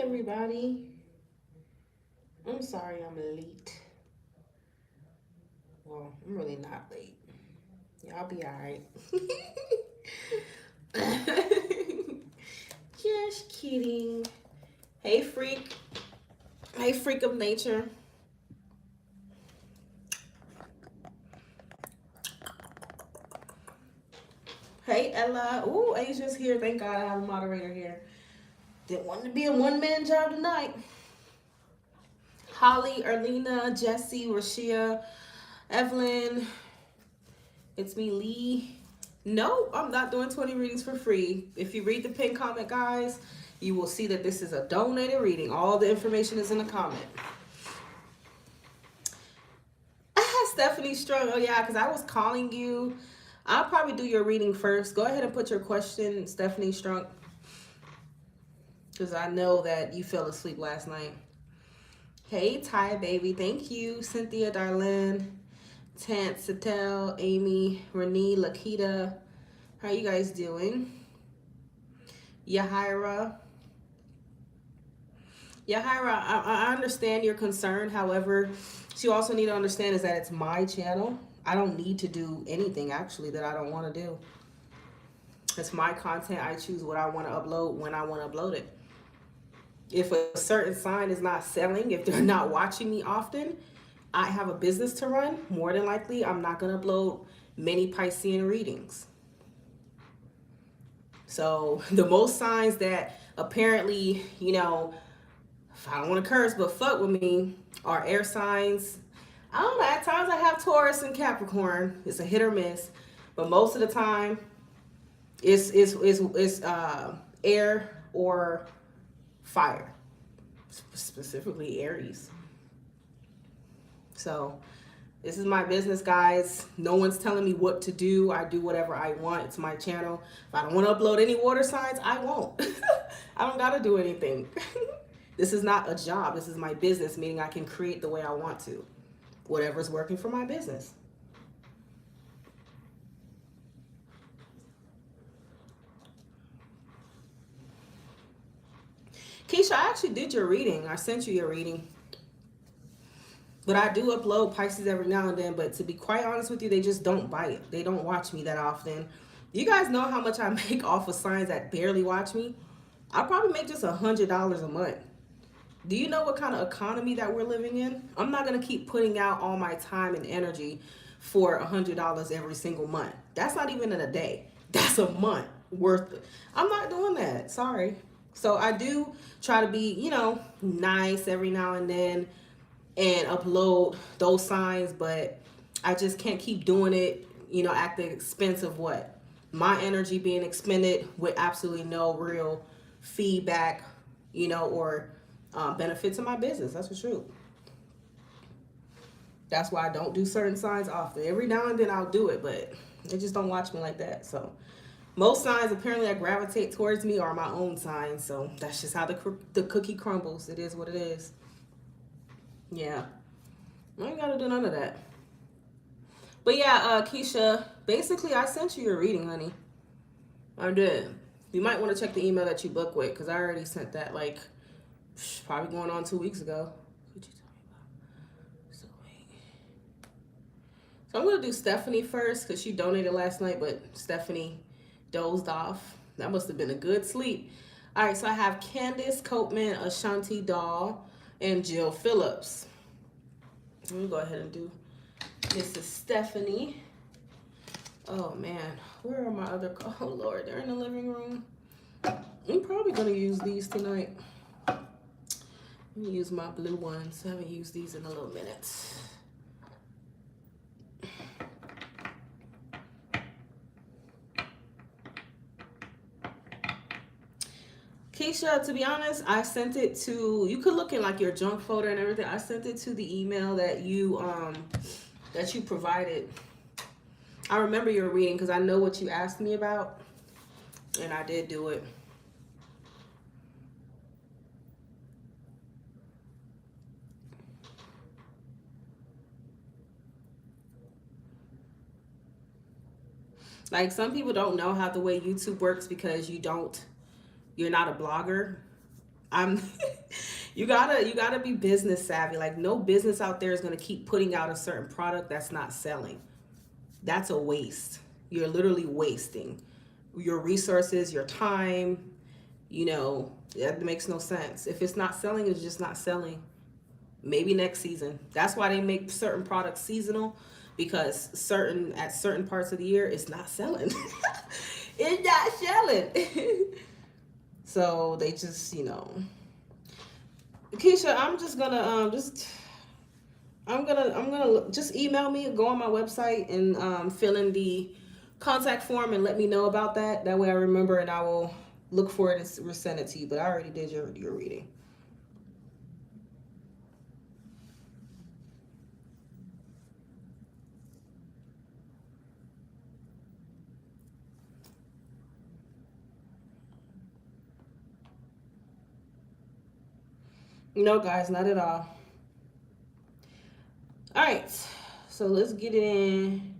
everybody. I'm sorry I'm late. Well, I'm really not late. Y'all be alright. Just kidding. Hey, freak. Hey, freak of nature. Hey, Ella. Ooh, Asia's here. Thank God I have a moderator here. Didn't want to be a one-man job tonight. Holly, Erlina, Jesse, Rashia, Evelyn. It's me, Lee. No, I'm not doing 20 readings for free. If you read the pinned comment, guys, you will see that this is a donated reading. All the information is in the comment. Stephanie Strong. Oh, yeah, because I was calling you. I'll probably do your reading first. Go ahead and put your question, Stephanie Strong, because I know that you fell asleep last night. Hey, Ty, baby. Thank you. Cynthia, Darlene, Tant, Satel, Amy, Renee, Lakita. How you guys doing? Yahira. Yahira, I understand your concern. However, what you also need to understand is that it's my channel. I don't need to do anything, actually, that I don't want to do. It's my content. I choose what I want to upload when I want to upload it. If a certain sign is not selling, if they're not watching me often, I have a business to run. More than likely, I'm not going to upload many Piscean readings. So the most signs that apparently, you know, if I don't want to curse, but fuck with me, are air signs. I don't know, at times I have Taurus and Capricorn. It's a hit or miss. But most of the time, it's air or fire. Specifically Aries. So this is my business, guys. No one's telling me what to do. I do whatever I want. It's my channel. If I don't want to upload any water signs, I won't. I don't got to do anything. This is not a job. This is my business, meaning I can create the way I want to. Whatever's working for my business. Keisha, I actually did your reading. I sent you your reading. But I do upload Pisces every now and then. But to be quite honest with you, they just don't bite. They don't watch me that often. You guys know how much I make off of signs that barely watch me? I probably make just $100 a month. Do you know what kind of economy that we're living in? I'm not going to keep putting out all my time and energy for $100 every single month. That's not even in a day. That's a month worth. I'm not doing that. Sorry. So I do try to be, you know, nice every now and then and upload those signs, but I just can't keep doing it, you know, at the expense of what? My energy being expended with absolutely no real feedback, you know, or benefit to my business. That's for sure. That's why I don't do certain signs often. Every now and then I'll do it, but they just don't watch me like that. So most signs apparently that gravitate towards me are my own signs. So that's just how the cookie crumbles. It is what it is. Yeah. I ain't got to do none of that. But yeah, Keisha, basically I sent you your reading, honey. I did. You might want to check the email that you booked with, because I already sent that like probably going on 2 weeks ago. What'd you tell me about? So wait. So I'm going to do Stephanie first because she donated last night, but Stephanie dozed off. That must have been a good sleep. All right, so I have Candace, Coatman, Ashanti, Doll, and Jill Phillips. Let me go ahead and do Mrs. Stephanie. Oh, man. Where are my other... Oh, Lord. They're in the living room. I'm probably going to use these tonight. Let me use my blue ones. I haven't used these in a little minute. Keisha, to be honest, I sent it to... You could look in like your junk folder and everything. I sent it to the email that you provided. I remember your reading because I know what you asked me about, and I did do it. Like, some people don't know how the way YouTube works because you're not a blogger. I'm you gotta be business savvy. Like, no business out there is gonna keep putting out a certain product that's not selling. That's a waste. You're literally wasting your resources, your time. You know, that makes no sense. If it's not selling, it's just not selling. Maybe next season. That's why they make certain products seasonal, because at certain parts of the year it's not selling. It's not selling. So they just, Keisha, I'm gonna just email me, go on my website and fill in the contact form and let me know about that. That way I remember and I will look for it and send it to you. But I already did your reading. No, guys, not at all. All right, so let's get it in.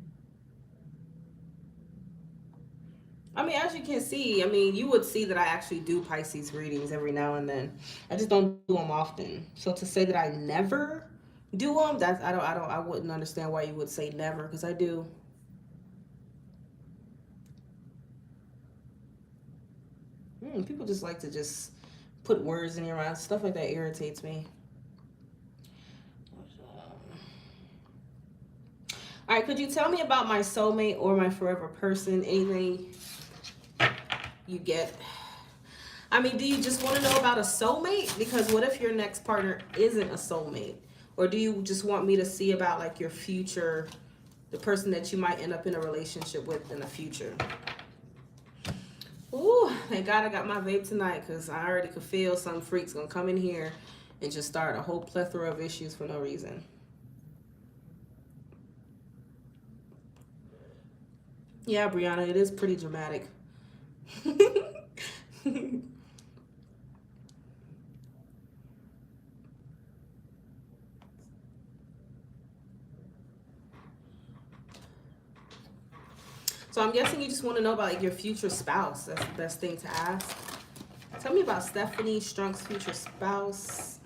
I mean, as you can see, you would see that I actually do Pisces readings every now and then. I just don't do them often. So to say that I never do them, I wouldn't understand why you would say never, because I do. People just like to just put words in your mouth. Stuff like that irritates me. All right, could you tell me about my soulmate or my forever person? Anything you get? Do you just want to know about a soulmate? Because what if your next partner isn't a soulmate? Or do you just want me to see about like your future, the person that you might end up in a relationship with in the future? Ooh, thank God I got my vape tonight, because I already could feel some freaks gonna come in here and just start a whole plethora of issues for no reason. Yeah, Brianna, it is pretty dramatic. So I'm guessing you just want to know about like your future spouse. That's the best thing to ask. Tell me about Stephanie Strunk's future spouse.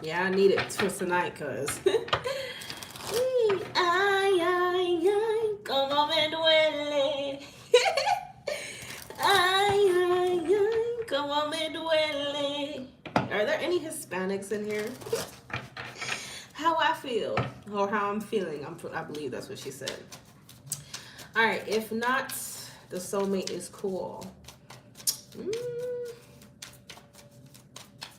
Yeah, I need it for tonight, cause ay, como me duele. Ay, como me duele. Are there any Hispanics in here? How I feel, or how I'm feeling. I believe that's what she said. All right, if not, the soulmate is cool.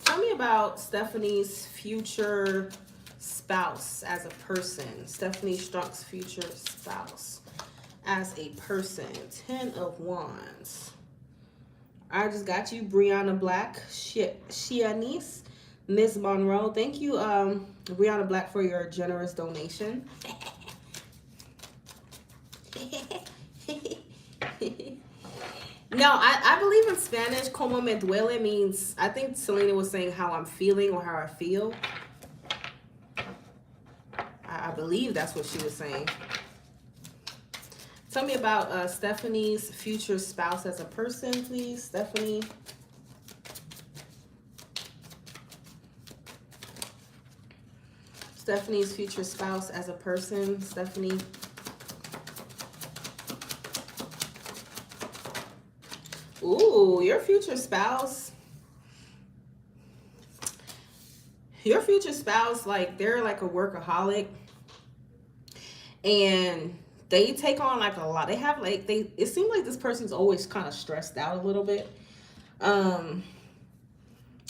Tell me about Stephanie's future spouse as a person. Stephanie Strunk's future spouse as a person. 10 of Wands. I just got you, Brianna Black, Shianice, Miss Monroe. Thank you, Brianna Black, for your generous donation. No, I believe in Spanish, como me duele means, I think Selena was saying how I'm feeling or how I feel. I believe that's what she was saying. Tell me about Stephanie's future spouse as a person, please, Stephanie. Stephanie's future spouse as a person, Stephanie. Ooh, your future spouse. Your future spouse, like, they're like a workaholic. And they take on like a lot. They have like, it seems like this person's always kind of stressed out a little bit. I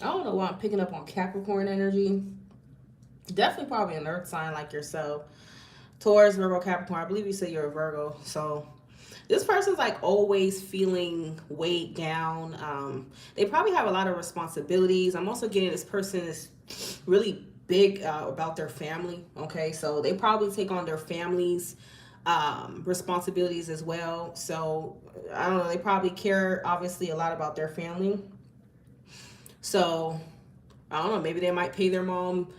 don't know why I'm picking up on Capricorn energy. Definitely probably an earth sign like yourself. Taurus, Virgo, Capricorn. I believe you said you're a Virgo. So this person's like always feeling weighed down. They probably have a lot of responsibilities. I'm also getting this person is really big about their family. Okay, so they probably take on their family's responsibilities as well. So I don't know, they probably care obviously a lot about their family. So I don't know, maybe they might pay their mom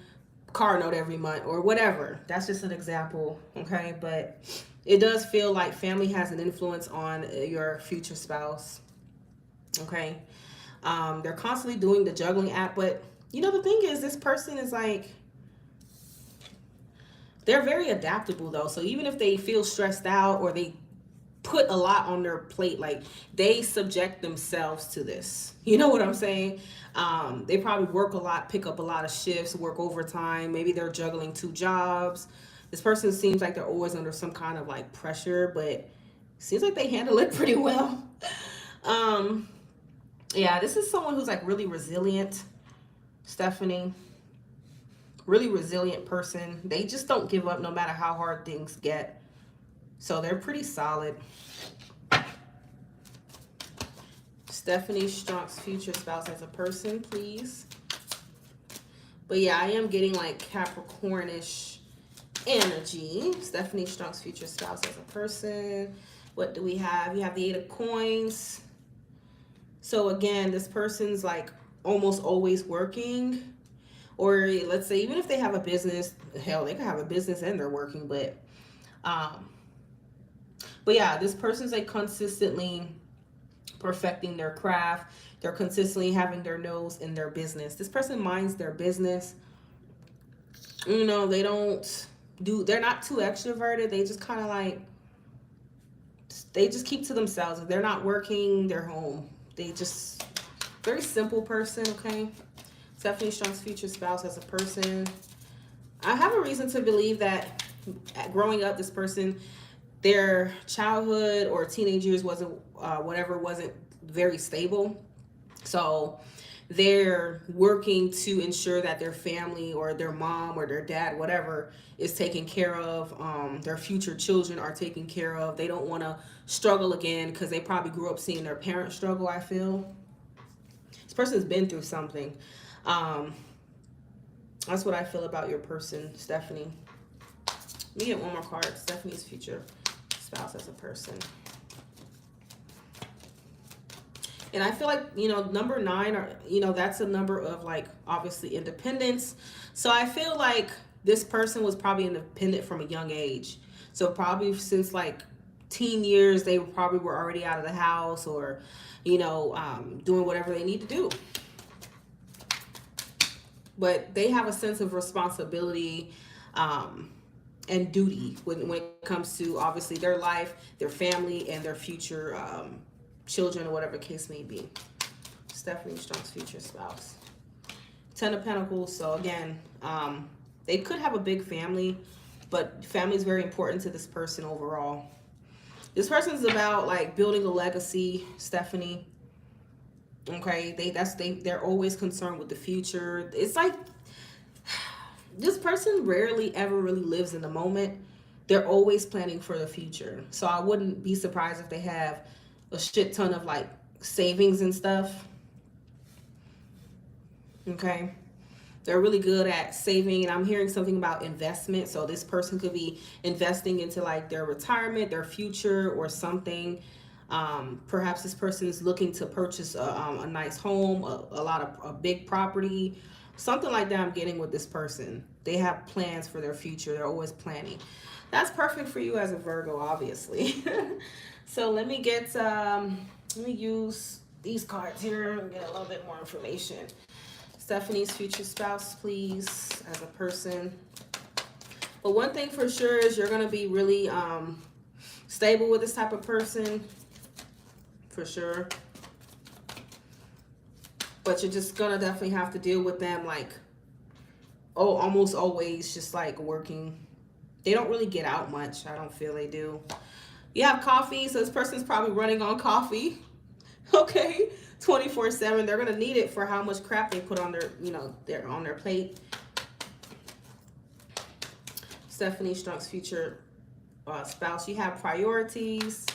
car note every month or whatever. That's just an example. Okay, but it does feel like family has an influence on your future spouse. Okay. They're constantly doing the juggling act, but you know, the thing is, this person is like, they're very adaptable though. So even if they feel stressed out or they put a lot on their plate, like they subject themselves to this. You know what I'm saying? They probably work a lot, pick up a lot of shifts, work overtime. Maybe they're juggling 2 jobs. This person seems like they're always under some kind of like pressure, but seems like they handle it pretty well. Yeah, this is someone who's like really resilient, Stephanie. Really resilient person. They just don't give up no matter how hard things get. So they're pretty solid. Stephanie Strunk's future spouse as a person, please. But yeah, I am getting like Capricornish energy. Stephanie Strunk's future spouse as a person. What do we have? You have the 8 of Coins. So again, this person's like almost always working. Or let's say even if they have a business, hell, they could have a business and they're working, but yeah, this person's like consistently perfecting their craft. They're consistently having their nose in their business. This person minds their business. You know, they're not too extroverted. They just kind of like, they just keep to themselves. If they're not working, they're home. They just, very simple person, okay? Stephanie Strunk's future spouse as a person. I have a reason to believe that growing up, this person, their childhood or teenage years wasn't very stable. So they're working to ensure that their family or their mom or their dad, whatever, is taken care of. Their future children are taken care of. They don't want to struggle again because they probably grew up seeing their parents struggle, I feel. This person's been through something. That's what I feel about your person, Stephanie. Let me get one more card. Stephanie's future spouse as a person. And I feel like, you know, number 9, or, you know, that's a number of like, obviously independence. So I feel like this person was probably independent from a young age. So probably since like teen years, they probably were already out of the house or, you know, doing whatever they need to do. But they have a sense of responsibility and duty when it comes to obviously their life, their family, and their future children or whatever case may be. Stephanie Strunk's future spouse. 10 of Pentacles. So again, they could have a big family, but family is very important to this person overall. This person's about like building a legacy, Stephanie. Okay, they're always concerned with the future. It's like this person rarely ever really lives in the moment. They're always planning for the future. So I wouldn't be surprised if they have a shit ton of like savings and stuff. Okay, they're really good at saving, and I'm hearing something about investment. So this person could be investing into like their retirement, their future, or something. Perhaps this person is looking to purchase a nice home, a big property, something like that. I'm getting with this person. They have plans for their future. They're always planning. That's perfect for you as a Virgo, obviously. So let me use these cards here and get a little bit more information. Stephanie's future spouse, please, as a person. But one thing for sure is you're going to be really stable with this type of person. For sure. But you're just gonna definitely have to deal with them like, almost always just like working. They don't really get out much. I don't feel they do. You have coffee, so this person's probably running on coffee. Okay, 24/7. They're gonna need it for how much crap they put on their, they're on their plate. Stephanie Strunk's future spouse. You have priorities.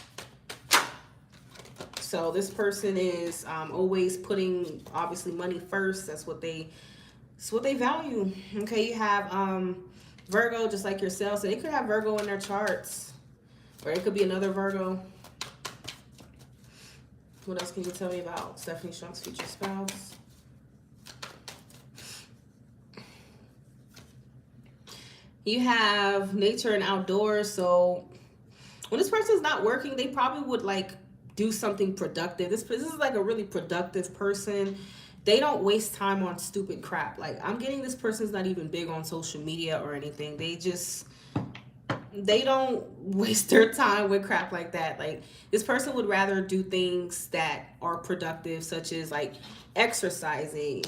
So this person is always putting, obviously, money first. That's what they value. Okay, you have Virgo, just like yourself. So they could have Virgo in their charts, or it could be another Virgo. What else can you tell me about Stephanie Strunk's future spouse? You have nature and outdoors. So when this person's not working, they probably would like do something productive. This is like a really productive person. They don't waste time on stupid crap. Like, I'm getting this person's not even big on social media or anything. They don't waste their time with crap like that. Like, this person would rather do things that are productive, such as like exercising,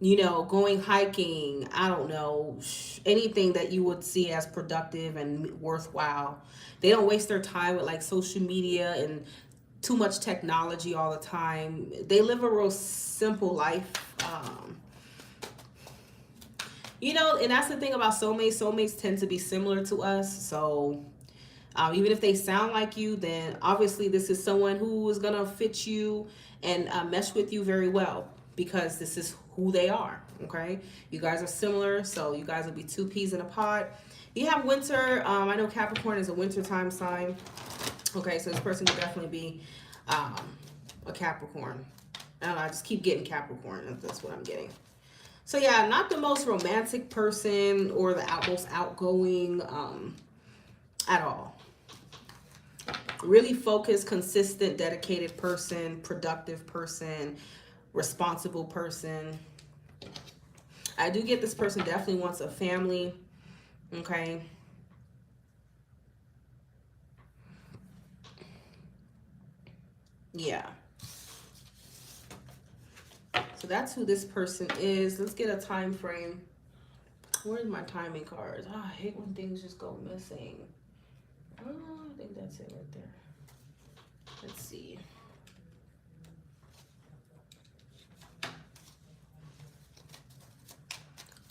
you know, going hiking, I don't know, anything that you would see as productive and worthwhile. They don't waste their time with like social media and too much technology all the time. They live a real simple life. You know, and that's the thing about soulmates. Soulmates tend to be similar to us. So even if they sound like you, then obviously this is someone who is going to fit you and mesh with you very well, because this is who they are. Okay, you guys are similar, so you guys will be two peas in a pod. You have winter. I know Capricorn is a wintertime sign. Okay, so this person will definitely be a Capricorn. I don't know, I just keep getting Capricorn. That's what I'm getting. So yeah, not the most romantic person or the most outgoing at all. Really focused, consistent, dedicated person, productive person, responsible person. I do get this person definitely wants a family. Okay. Yeah. So that's who this person is. Let's get a time frame. Where's my timing cards? Oh, I hate when things just go missing. Oh, I think that's it right there. Let's see.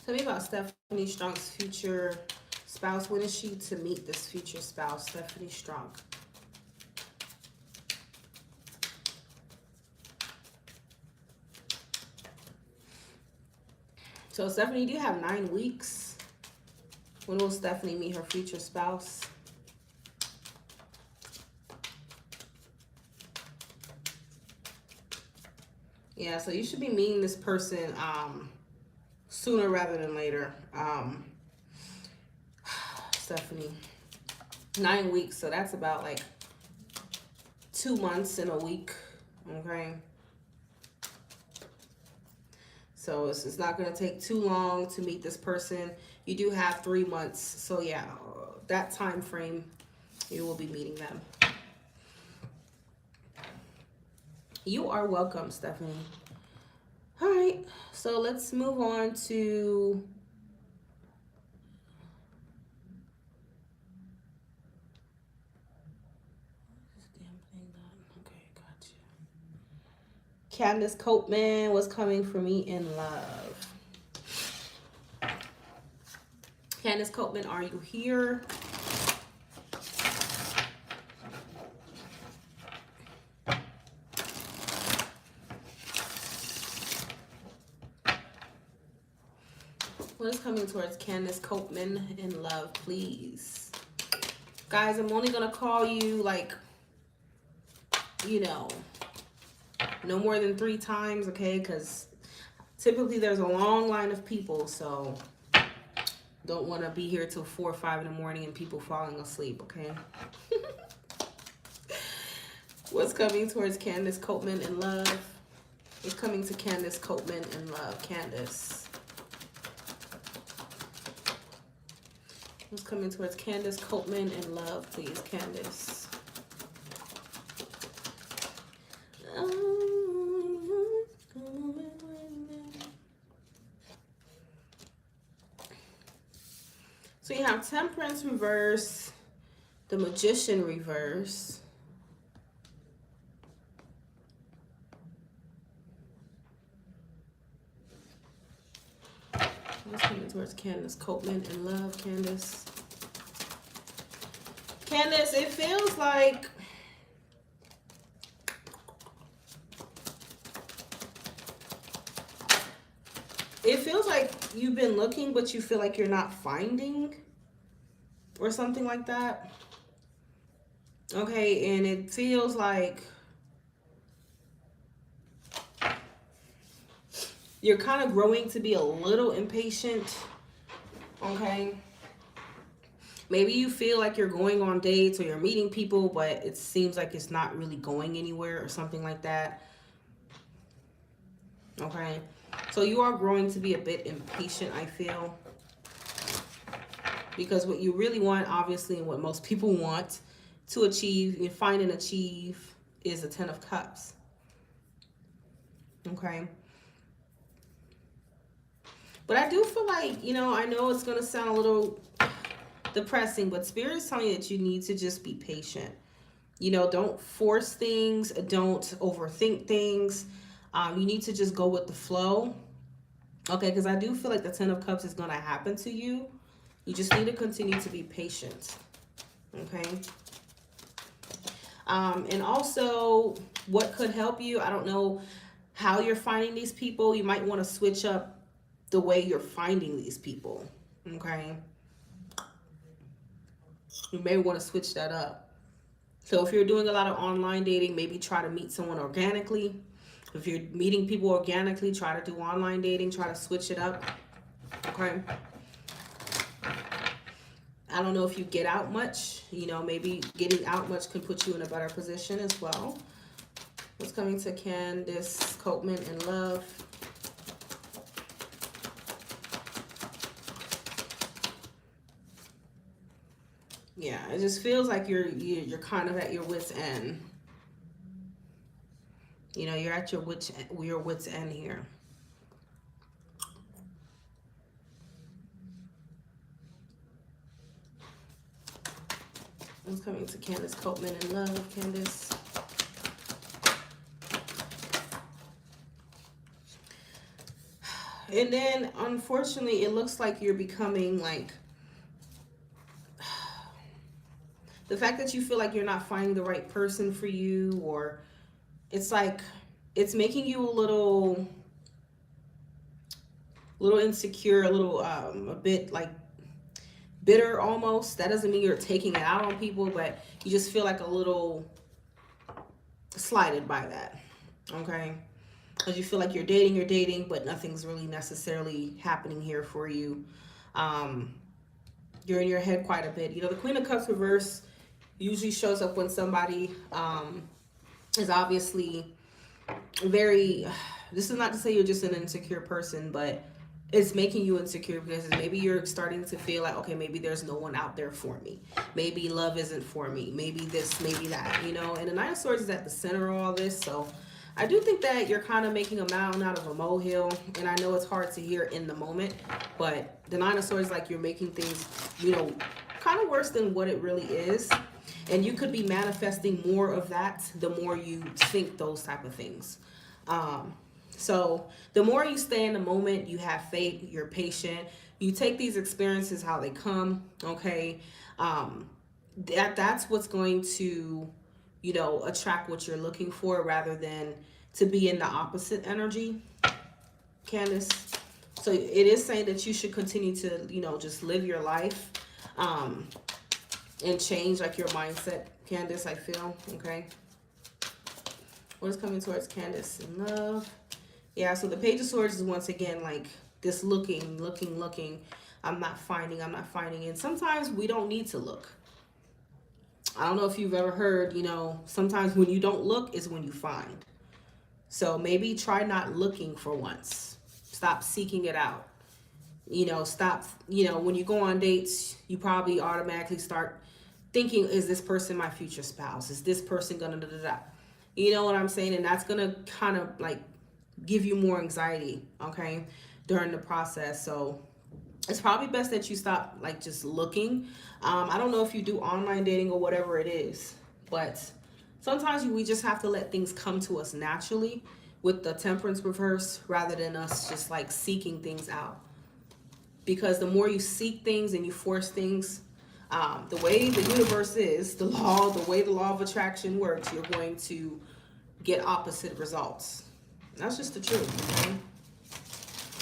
Tell me about Stephanie Strunk's future spouse. When is she to meet this future spouse, Stephanie Strunk? So Stephanie, do you have 9 weeks? When will Stephanie meet her future spouse? Yeah, so you should be meeting this person sooner rather than later. Stephanie, 9 weeks, so that's about like 2 months and a week. Okay. So it's not going to take too long to meet this person. You do have 3 months. So yeah, that time frame, you will be meeting them. You are welcome, Stephanie. All right, so let's move on to Candace Copeman. What's coming for me in love? Candace Copeman, are you here? What is coming towards Candace Copeman in love, please? Guys, I'm only going to call you like, you know, no more than 3 times, okay? Because typically there's a long line of people, so don't want to be here till 4 or 5 in the morning and people falling asleep, okay? What's coming towards Candace Copeman in love? What's coming to Candace Copeman in love? Candace. What's coming towards Candace Copeman in love, please, Candace? So you have Temperance reverse, the Magician reverse. What's coming towards Candace Copeman in love, Candace? Candace, it feels like you've been looking, but you feel like you're not finding, or something like that. Okay, and it feels like you're kind of growing to be a little impatient. Okay. Maybe you feel like you're going on dates or you're meeting people, but it seems like it's not really going anywhere or something like that. Okay. So you are growing to be a bit impatient, I feel. Because what you really want, obviously, and what most people want to achieve, you find and achieve, is the 10 of Cups. Okay. But I do feel like, you know, I know it's going to sound a little depressing, but Spirit's telling you that you need to just be patient. You know, don't force things. Don't overthink things. You need to just go with the flow. Okay, because I do feel like the 10 of Cups is going to happen to you. You just need to continue to be patient. Okay. And also, what could help you? I don't know how you're finding these people. You might want to switch up the way you're finding these people. Okay. You may want to switch that up. So if you're doing a lot of online dating, maybe try to meet someone organically. If you're meeting people organically, try to do online dating. Try to switch it up. Okay. I don't know if you get out much. You know, maybe getting out much can put you in a better position as well. What's coming to Candace Copeman in love? Yeah, it just feels like you're kind of at your wit's end. You know, you're at your wit's end here. What's coming to Candace Copeman in love, Candace? And then, unfortunately, it looks like you're becoming like... the fact that you feel like you're not finding the right person for you, or it's like it's making you a little insecure, a bit like bitter almost. That doesn't mean you're taking it out on people, but you just feel like a little slighted by that. Okay. Because you feel like you're dating, but nothing's really necessarily happening here for you. You're in your head quite a bit. You know, the Queen of Cups reverse usually shows up when somebody is obviously very... this is not to say you're just an insecure person, but it's making you insecure because maybe you're starting to feel like, okay, maybe there's no one out there for me. Maybe love isn't for me. Maybe this, maybe that, you know. And the Nine of Swords is at the center of all this, so I do think that you're kind of making a mountain out of a molehill, and I know it's hard to hear in the moment, but the Nine of Swords is like you're making things, you know, kind of worse than what it really is, and you could be manifesting more of that the more you think those type of things. So the more you stay in the moment, you have faith, you're patient, you take these experiences how they come, okay? That's what's going to, you know, attract what you're looking for rather than to be in the opposite energy, Candace. So it is saying that you should continue to, you know, just live your life and change like your mindset, Candace, I feel, okay? What is coming towards Candace in love? Yeah, so the Page of Swords is once again like this looking. I'm not finding. And sometimes we don't need to look. I don't know if you've ever heard, you know, sometimes when you don't look is when you find. So maybe try not looking for once. Stop seeking it out. You know, stop, you know, when you go on dates, you probably automatically start thinking, is this person my future spouse? Is this person gonna da-da-da? You know what I'm saying? And that's gonna kind of like give you more anxiety, okay, during the process. So it's probably best that you stop like just looking. I don't know if you do online dating or whatever it is, but sometimes we just have to let things come to us naturally with the Temperance reverse rather than us just like seeking things out. Because the more you seek things and you force things, the way the universe is, the way the law of attraction works, you're going to get opposite results. That's just the truth, okay?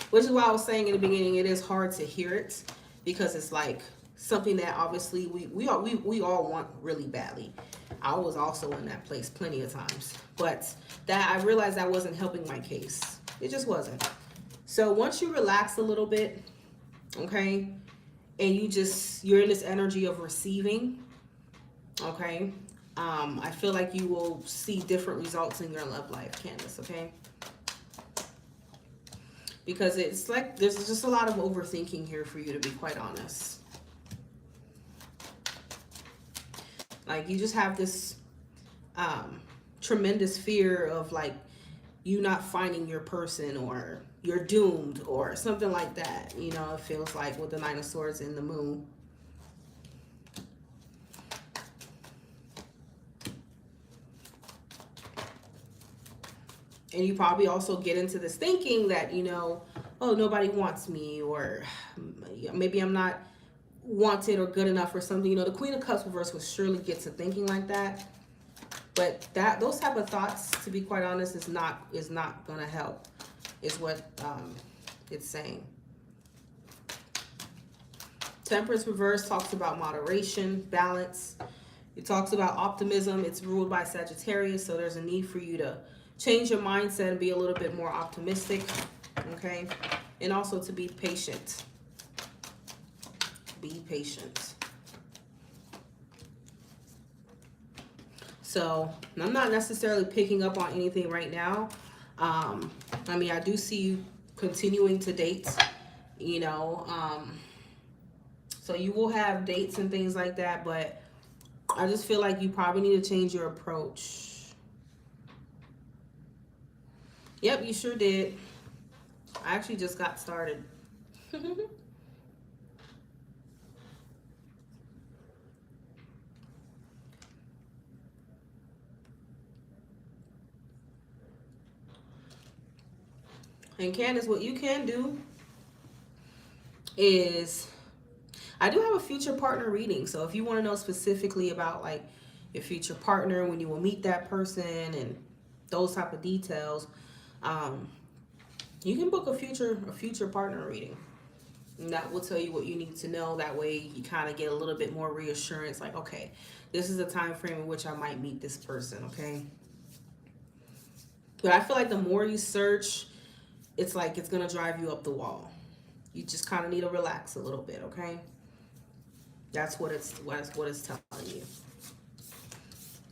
Which is why I was saying in the beginning, it is hard to hear it because it's like something that obviously we all want really badly. I was also in that place plenty of times, but that I realized that wasn't helping my case. It just wasn't. So once you relax a little bit, okay, and you're in this energy of receiving, okay? I feel like you will see different results in your love life, Candace, okay? Because it's like there's just a lot of overthinking here for you, to be quite honest. Like you just have this tremendous fear of like you not finding your person, or you're doomed or something like that. You know, it feels like with the Nine of Swords and the Moon. And you probably also get into this thinking that, you know, oh, nobody wants me, or maybe I'm not wanted or good enough or something. You know, the Queen of Cups reverse will surely get to thinking like that. But those type of thoughts, to be quite honest, is not gonna help, is what it's saying. Temperance reverse talks about moderation, balance. It talks about optimism. It's ruled by Sagittarius, so there's a need for you to change your mindset and be a little bit more optimistic, okay? And also to be patient. Be patient. So I'm not necessarily picking up on anything right now. I mean, I do see you continuing to date, you know. So you will have dates and things like that, but I just feel like you probably need to change your approach. Yep, you sure did. I actually just got started. And Candace, what you can do is, I do have a future partner reading. So if you want to know specifically about like your future partner, when you will meet that person and those type of details, you can book a future partner reading. And that will tell you what you need to know. That way you kind of get a little bit more reassurance, like, okay, this is the time frame in which I might meet this person, okay? But I feel like the more you search, it's like it's gonna drive you up the wall. You just kind of need to relax a little bit, okay? That's what it's telling you.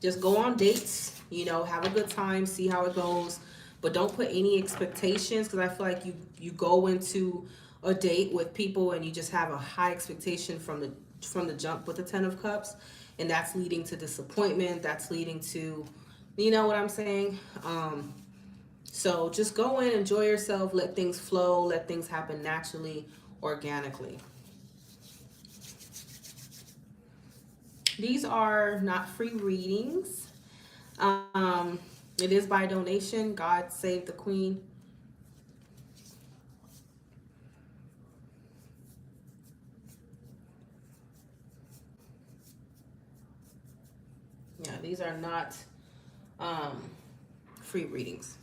Just go on dates, you know, have a good time, see how it goes, but don't put any expectations, because I feel like you go into a date with people and you just have a high expectation from the jump with the Ten of Cups, and that's leading to disappointment. That's leading to, you know what I'm saying? So just go in, enjoy yourself, let things flow, let things happen naturally, organically. These are not free readings. It is by donation. God save the Queen. Yeah, these are not free readings.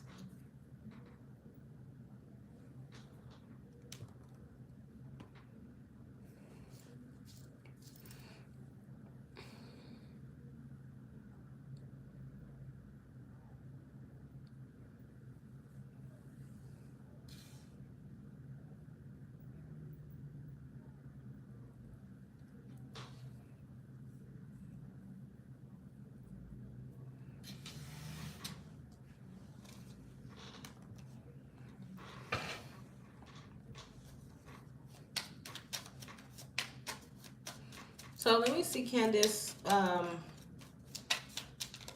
So let me see, Candace.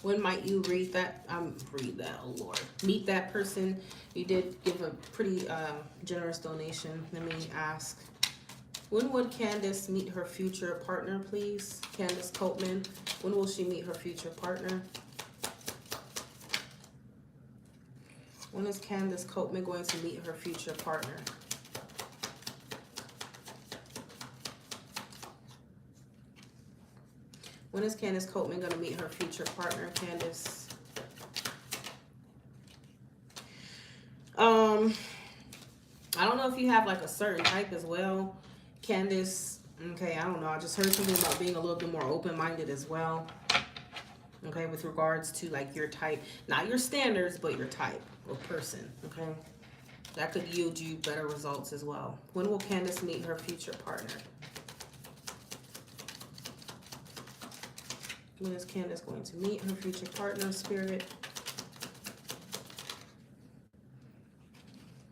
When might you read that? Read that, oh Lord. Meet that person. You did give a pretty generous donation. Let me ask. When would Candace meet her future partner, please? Candace Copeman. When will she meet her future partner? When is Candace Copeman going to meet her future partner? When is Candace Copeman going to meet her future partner, Candace? I don't know if you have like a certain type as well, Candace. Okay, I don't know. I just heard something about being a little bit more open-minded as well. Okay, with regards to like your type, not your standards, but your type of person. Okay, that could yield you better results as well. When will Candace meet her future partner? When is Candace going to meet her future partner, Spirit?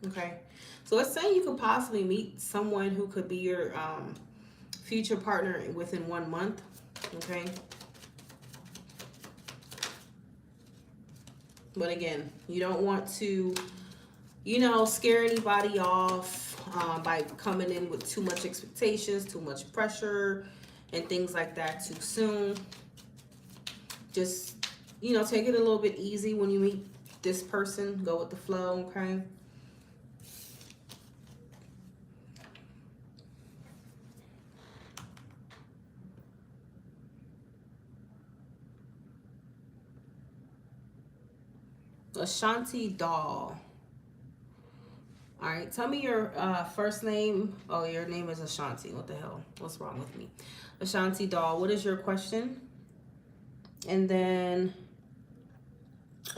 Okay. So it's saying you could possibly meet someone who could be your future partner within 1 month. Okay. But again, you don't want to, you know, scare anybody off by coming in with too much expectations, too much pressure, and things like that too soon. Just, you know, take it a little bit easy when you meet this person. Go with the flow, okay? Ashanti doll. All right, tell me your first name. Oh, your name is Ashanti. What the hell? What's wrong with me? Ashanti doll, what is your question? And then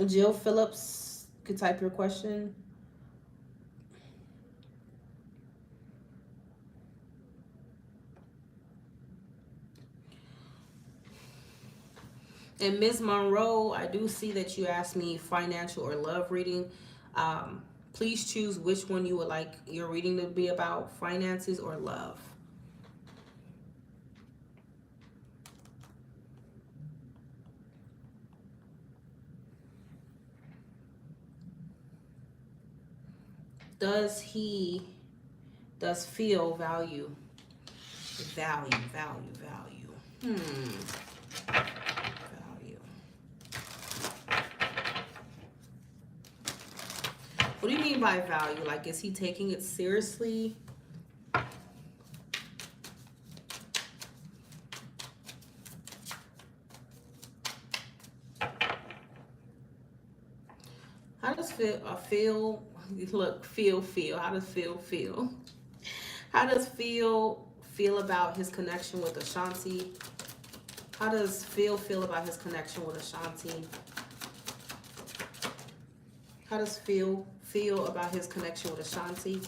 Jill Phillips could type your question. And Ms. Monroe, I do see that you asked me financial or love reading. Please choose which one you would like your reading to be about, finances or love. Does feel value? Value. What do you mean by value? Like, is he taking it seriously? How does feel? Look, feel. How does feel? How does feel about his connection with Ashanti? How does feel about his connection with Ashanti? How does feel about his connection with Ashanti?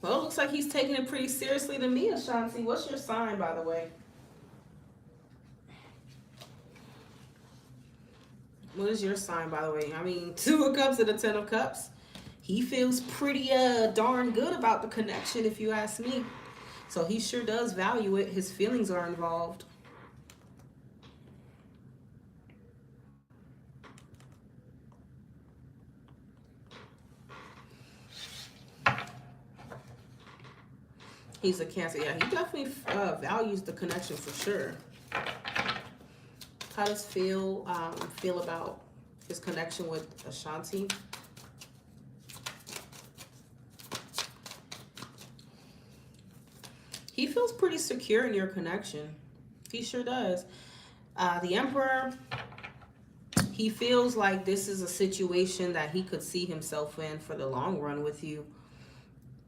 Well, it looks like he's taking it pretty seriously to me, Ashanti. What's your sign, by the way? What is your sign, by the way? I mean, 2 of Cups and a 10 of Cups. He feels pretty darn good about the connection, if you ask me. So he sure does value it. His feelings are involved. He's a Cancer. Yeah, he definitely values the connection for sure. How does feel about his connection with Ashanti? He feels pretty secure in your connection. He sure does. The Emperor, he feels like this is a situation that he could see himself in for the long run with you.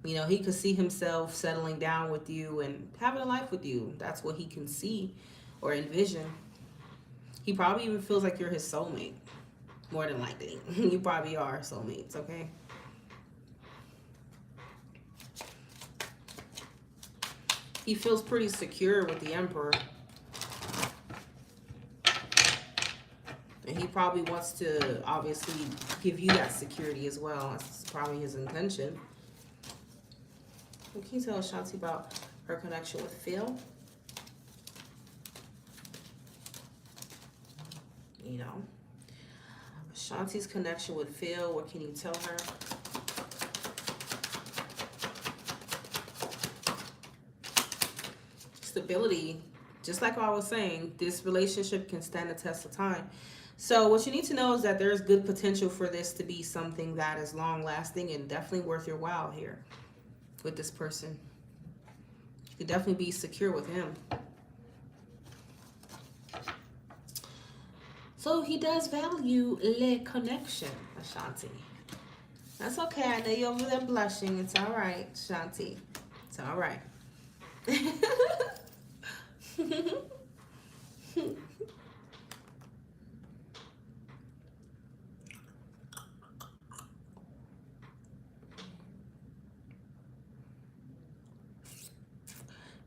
You know, he could see himself settling down with you and having a life with you. That's what he can see or envision. He probably even feels like you're his soulmate. More than likely. You probably are soulmates, okay? He feels pretty secure with the Emperor. And he probably wants to obviously give you that security as well. That's probably his intention. Can you tell Ashanti about her connection with Phil? You know, Ashanti's connection with Phil, what can you tell her? Stability, just like I was saying, this relationship can stand the test of time. So what you need to know is that there's good potential for this to be something that is long lasting and definitely worth your while here with this person. You could definitely be secure with him. So he does value le connection, Ashanti. That's okay. I know you're over there blushing. It's all right, Ashanti. It's all right.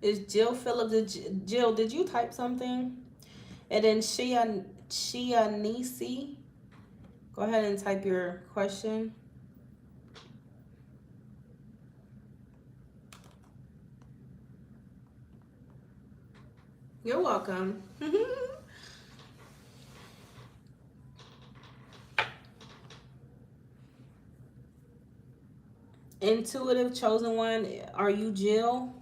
Is Jill Phillips? Jill, did you type something? And then Shia Nisi, go ahead and type your question. You're welcome. Intuitive chosen one, are you Jill?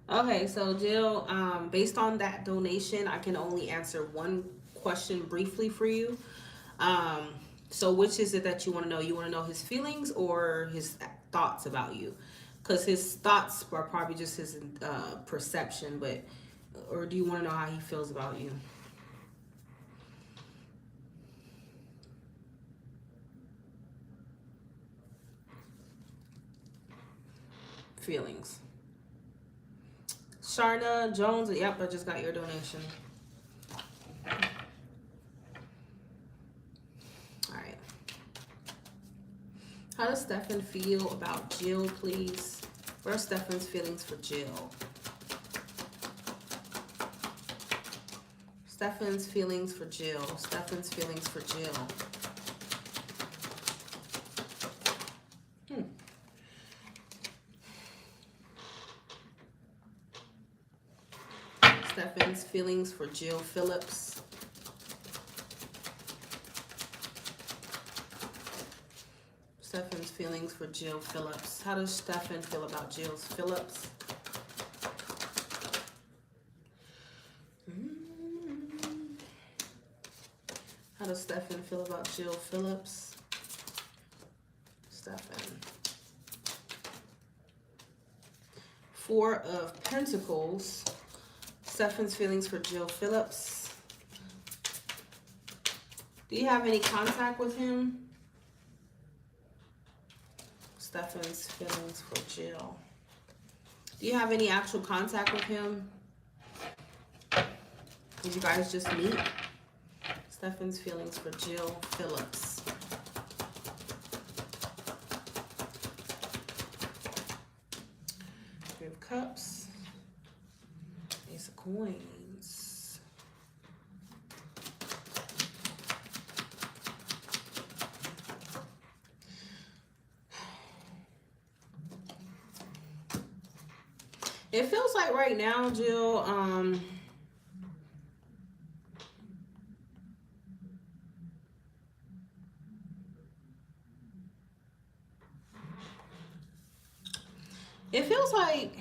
Okay, so Jill, based on that donation, I can only answer one question briefly for you. So which is it that you want to know? You want to know his feelings or his thoughts about you? Because his thoughts are probably just his perception, but or do you want to know how he feels about you? Feelings. Sharna Jones, yep, I just got your donation. Alright. How does Stefan feel about Jill, please? What are Stefan's feelings for Jill? Stefan's feelings for Jill. Stefan's feelings for Jill. Stefan's feelings for Jill Phillips. Stefan's feelings for Jill Phillips. How does Stefan feel about Jill Phillips? How does Stefan feel about Jill Phillips? Stefan. Four of Pentacles. Stefan's feelings for Jill Phillips. Do you have any contact with him? Stefan's feelings for Jill. Do you have any actual contact with him? Did you guys just meet? Stefan's feelings for Jill Phillips. Three of Cups. Ace of Coins. It feels like right now, Jill, it feels like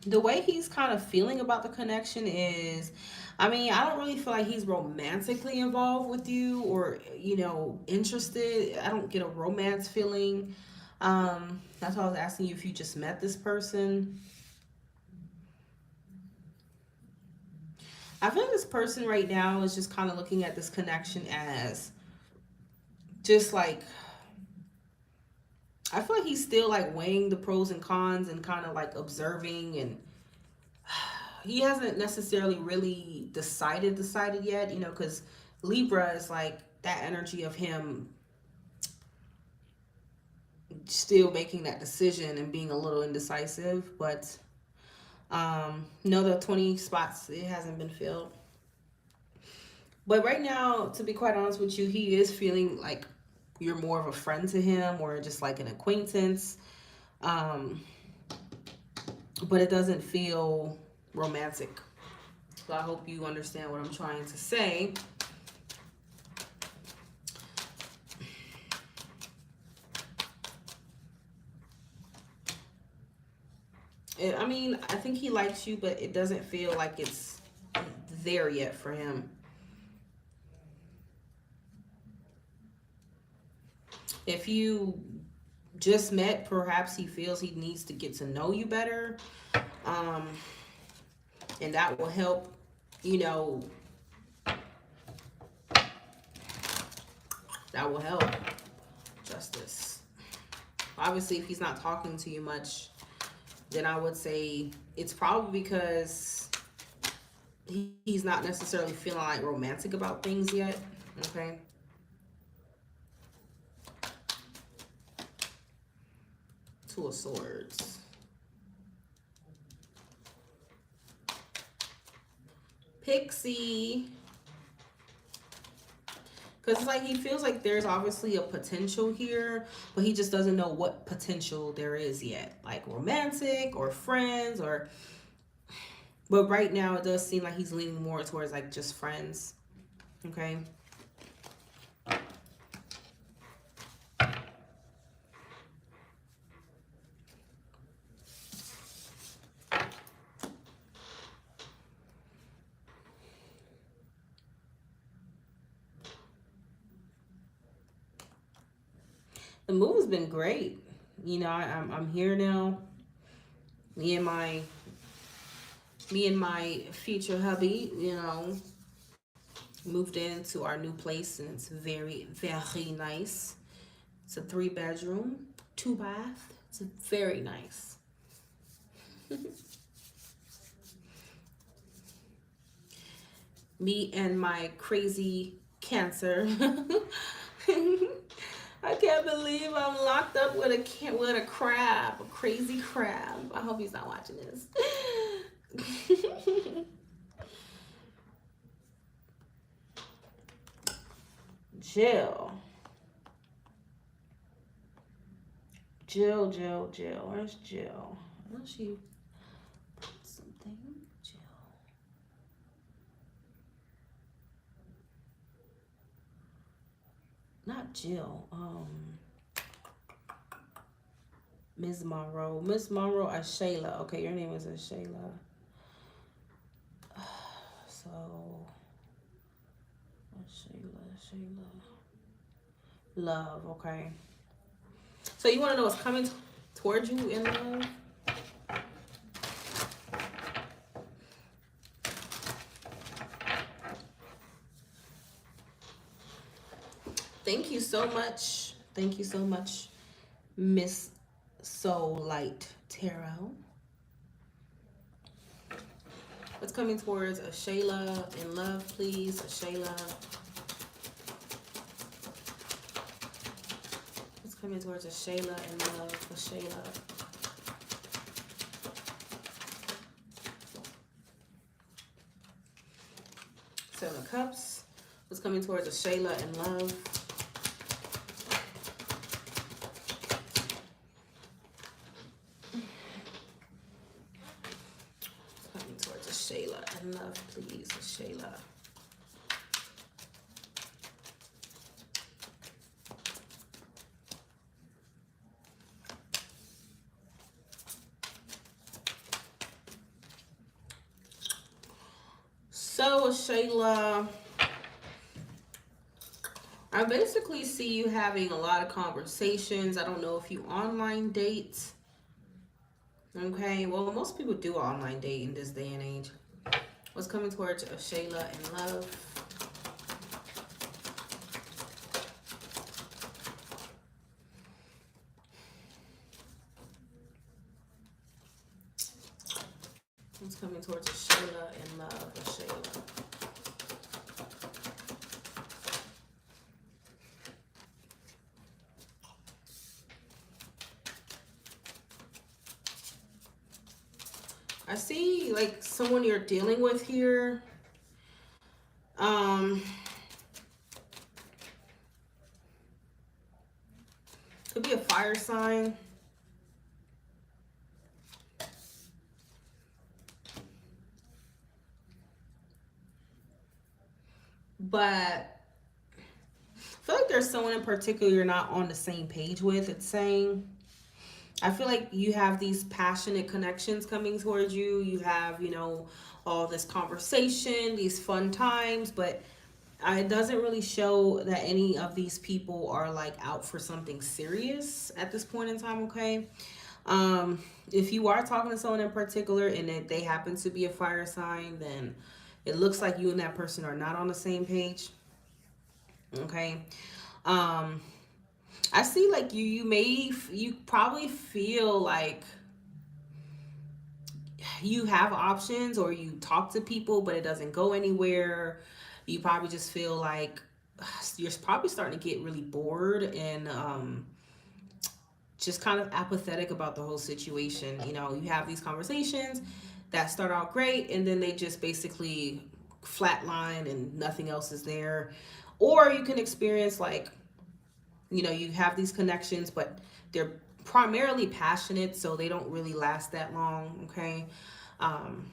the way he's kind of feeling about the connection is, I mean, I don't really feel like he's romantically involved with you or, you know, interested. I don't get a romance feeling. That's why I was asking you if you just met this person. I feel like this person right now is just kind of looking at this connection as just like, I feel like he's still like weighing the pros and cons and kind of like observing, and he hasn't necessarily really decided yet, you know, because Libra is like that energy of him still making that decision and being a little indecisive. But no, the 20 spots, it hasn't been filled. But right now, to be quite honest with you, he is feeling like you're more of a friend to him or just like an acquaintance. But it doesn't feel romantic. So I hope you understand what I'm trying to say. I mean, I think he likes you, but it doesn't feel like it's there yet for him. If you just met, perhaps he feels he needs to get to know you better. And that will help, you know, that will help. Justice. Obviously, if he's not talking to you much, then I would say it's probably because he's not necessarily feeling like romantic about things yet. Okay. Two of Swords. Pixie. Because it's like he feels like there's obviously a potential here, but he just doesn't know what potential there is yet. Like romantic or friends or... But right now it does seem like he's leaning more towards like just friends. Okay. The move has been great. You know, I'm here now. Me and my future hubby, you know, moved into our new place, and it's very, very nice. It's a 3-bedroom, 2-bath. It's very nice. Me and my crazy Cancer. I can't believe I'm locked up with a crab, a crazy crab. I hope he's not watching this. Jill. Where's Jill? I know she put something. Jill. Not Jill. Ms. Monroe. Miss Monroe, Shayla. Okay, your name is Shayla. So, Shayla. Love, okay. So you want to know what's coming towards you in love? Thank you so much. Thank you so much, Miss Soul Light Tarot. What's coming towards a Shayla in love, please? A Shayla. What's coming towards a Shayla in love? A Shayla. Seven of Cups. What's coming towards a Shayla in love? Shayla in love, please. Shayla. So, Shayla, I basically see you having a lot of conversations. I don't know if you online date. Okay, well, most people do online date in this day and age. What's coming towards a Shayla in love? What's coming towards a Shayla in love? A Shayla. I see like someone you're dealing with here. Could be a fire sign. But I feel like there's someone in particular you're not on the same page with. It's saying, I feel like you have these passionate connections coming towards you. You have, you know, all this conversation, these fun times, but it doesn't really show that any of these people are like out for something serious at this point in time, okay? If you are talking to someone in particular and that they happen to be a fire sign, then it looks like you and that person are not on the same page, okay? I see like you probably feel like you have options, or you talk to people but it doesn't go anywhere. You probably just feel like you're probably starting to get really bored and just kind of apathetic about the whole situation. You know, you have these conversations that start out great and then they just basically flatline and nothing else is there. Or you can experience like, you know, you have these connections but they're primarily passionate, so they don't really last that long. Okay. um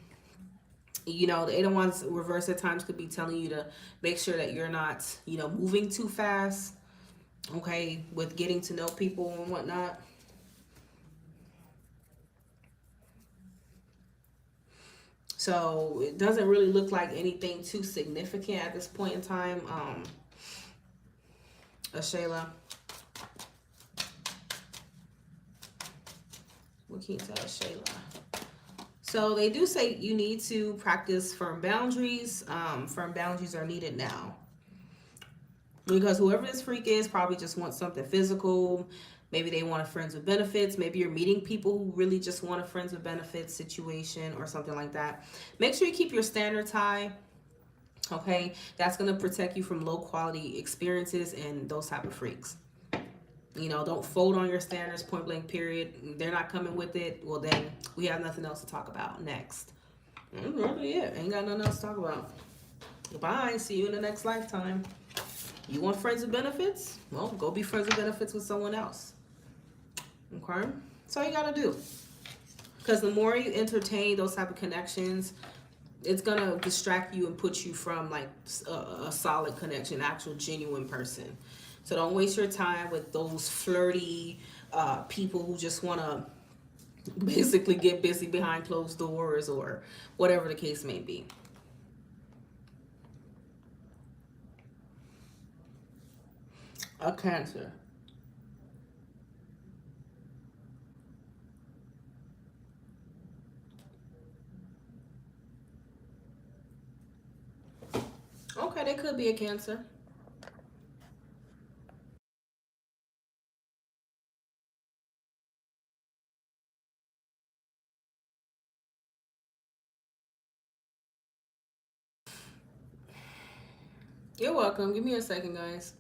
you know, the 8 of Wands reverse at times could be telling you to make sure that you're not, you know, moving too fast, okay, with getting to know people and whatnot. So it doesn't really look like anything too significant at this point in time. Shayla, what can you tell Shayla? So they do say you need to practice firm boundaries. Firm boundaries are needed now, because whoever this freak is probably just wants something physical. Maybe they want a friends with benefits. Maybe you're meeting people who really just want a friends with benefits situation or something like that. Make sure you keep your standards high. Okay, that's going to protect you from low quality experiences and those type of freaks. You know, don't fold on your standards, point blank, period. They're not coming with it. Well, then we have nothing else to talk about. Next. Really it. Ain't got nothing else to talk about. Goodbye. See you in the next lifetime. You want friends with benefits? Well, go be friends with benefits with someone else. Okay? That's all you got to do. Because the more you entertain those type of connections, it's going to distract you and put you from like a solid connection, actual genuine person. So don't waste your time with those flirty people who just want to basically get busy behind closed doors or whatever the case may be. A Cancer. Okay, they could be a Cancer. You're welcome. Give me a second, guys.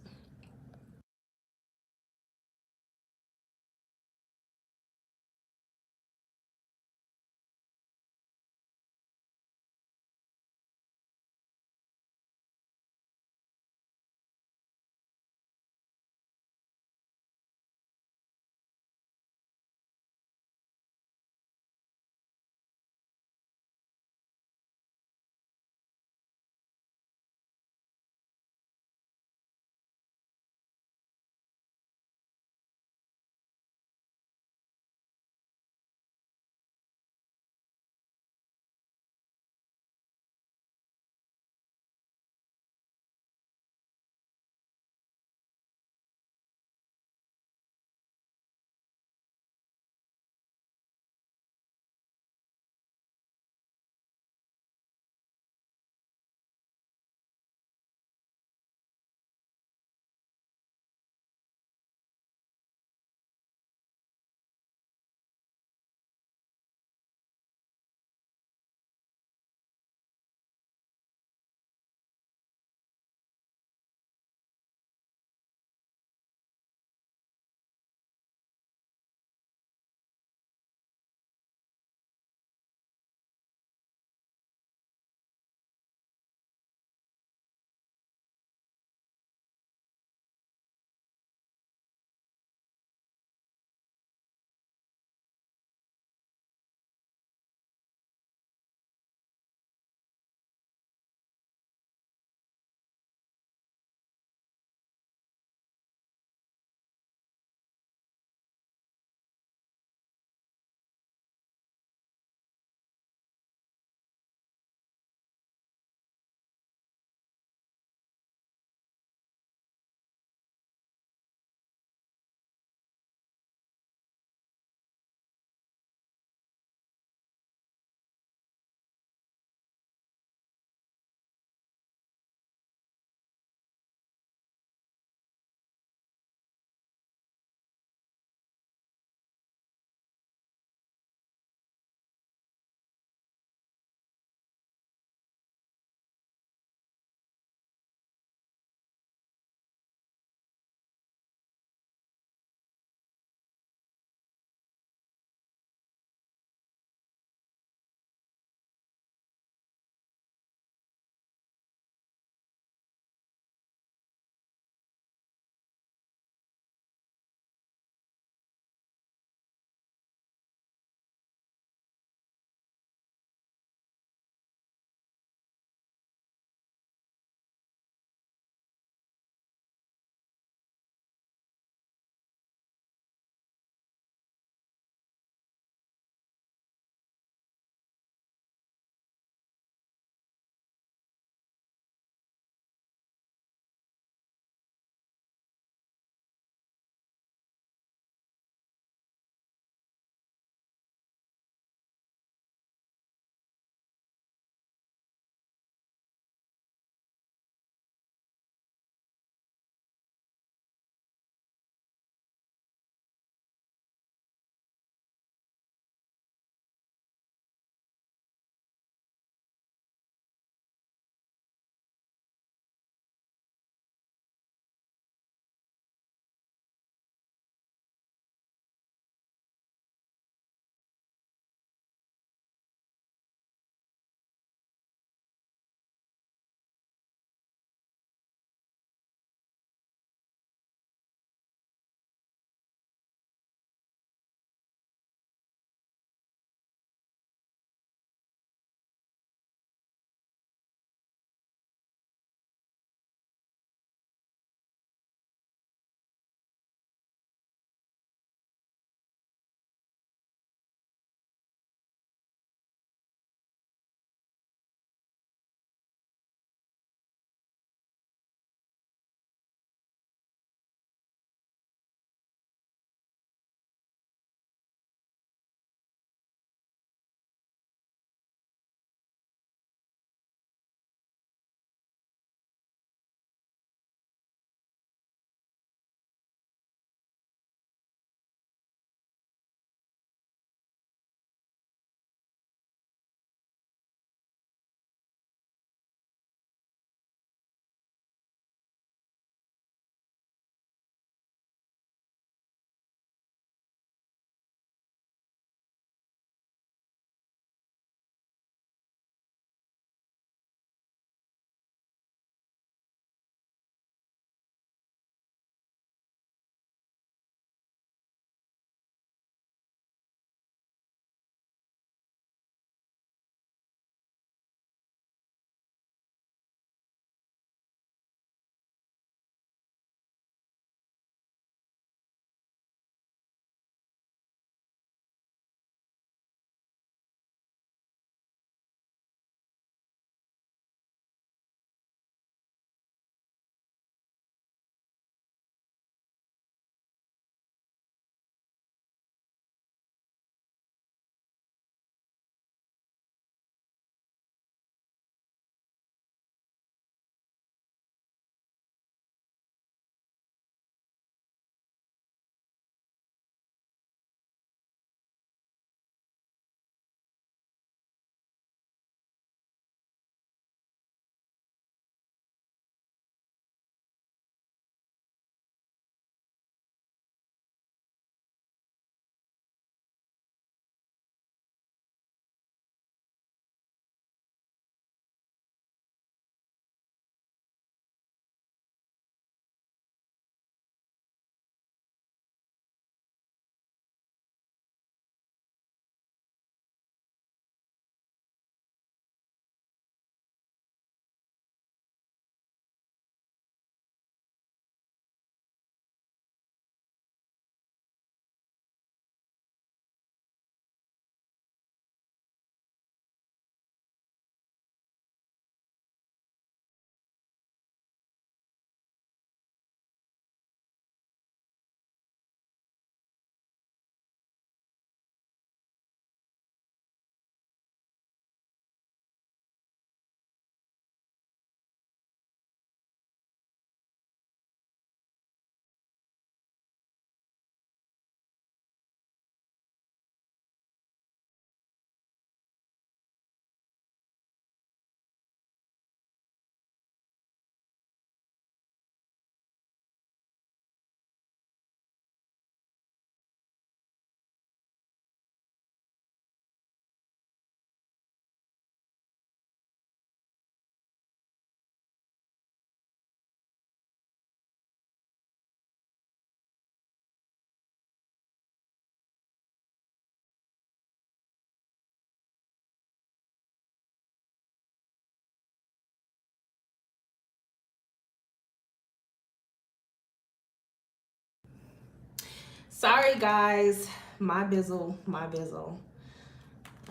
Sorry, guys. My bizzle, my bizzle.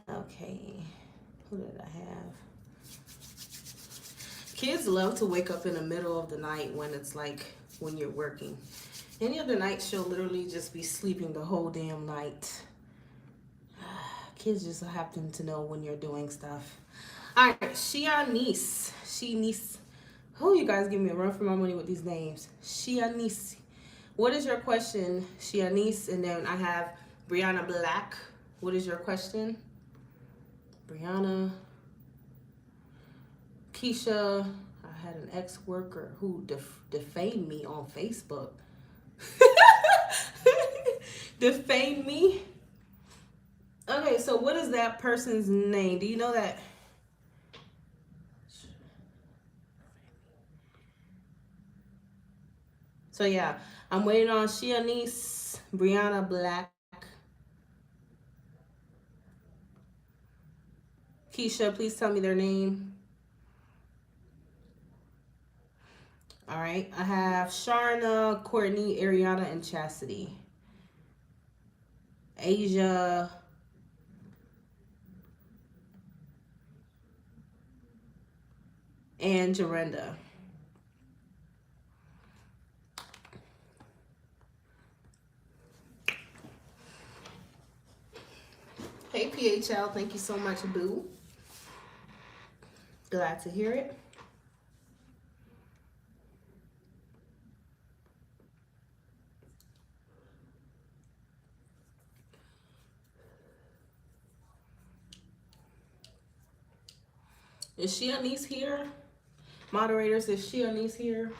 Okay. Who did I have? Kids love to wake up in the middle of the night when it's like when you're working. Any other night, she'll literally just be sleeping the whole damn night. Kids just happen to know when you're doing stuff. All right, Shianice. She-niece. Oh, you guys give me a run for my money with these names. Shianice. What is your question, Shianice? And then I have Brianna Black. What is your question? Brianna. Keisha. I had an ex-worker who defamed me on Facebook. Defamed me? Okay, so what is that person's name? Do you know that? So yeah, I'm waiting on Shianice, Brianna Black, Keisha. Please tell me their name. All right, I have Sharna, Courtney, Ariana, and Chastity. Asia. And Jarenda. Hey, PHL. Thank you so much, boo. Glad to hear it. Is Shianice here? Moderators, is Shianice here?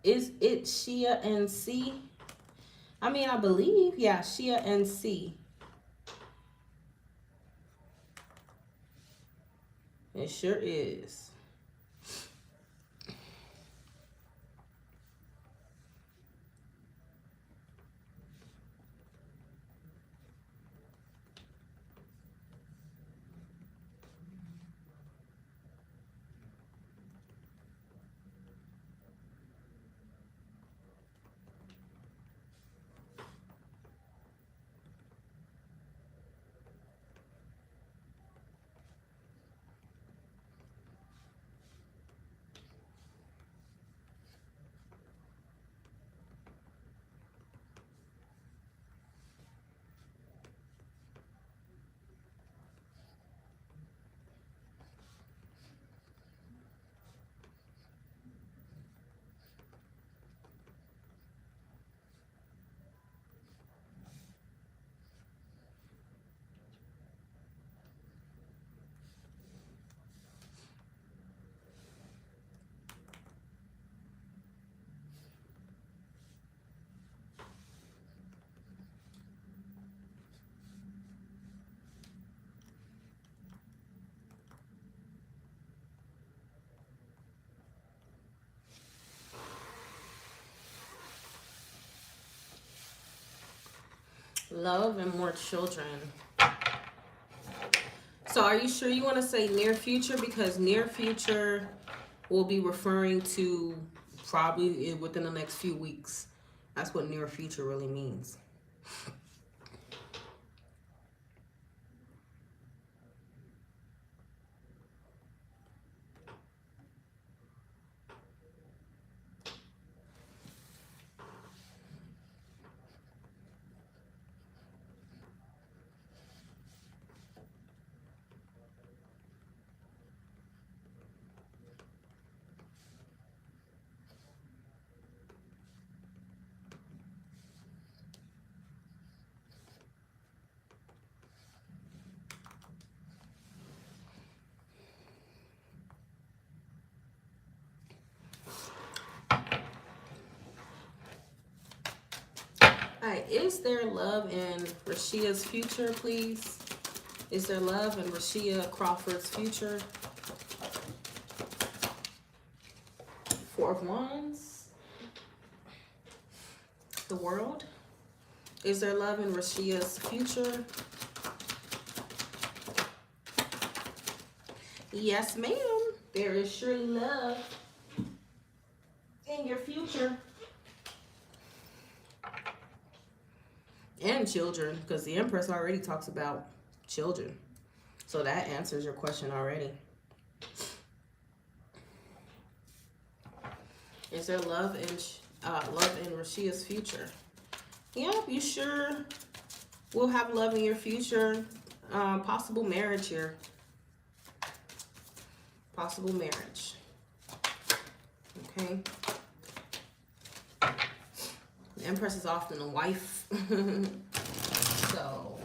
Is it Shia and C? I mean, I believe, yeah, Shia and C. It sure is. Love and more children. So are you sure you want to say near future? Because near future will be referring to probably within the next few weeks. That's what near future really means. Alright, is there love in Rashia's future, please? Is there love in Rashia Crawford's future? Four of Wands. The World. Is there love in Rashia's future? Yes, ma'am. There is surely love in your future. And children, because the Empress already talks about children. So that answers your question already. Is there love in Rashia's future? Yep, you sure will have love in your future. Possible marriage here. Possible marriage. Okay. The Empress is often a wife. So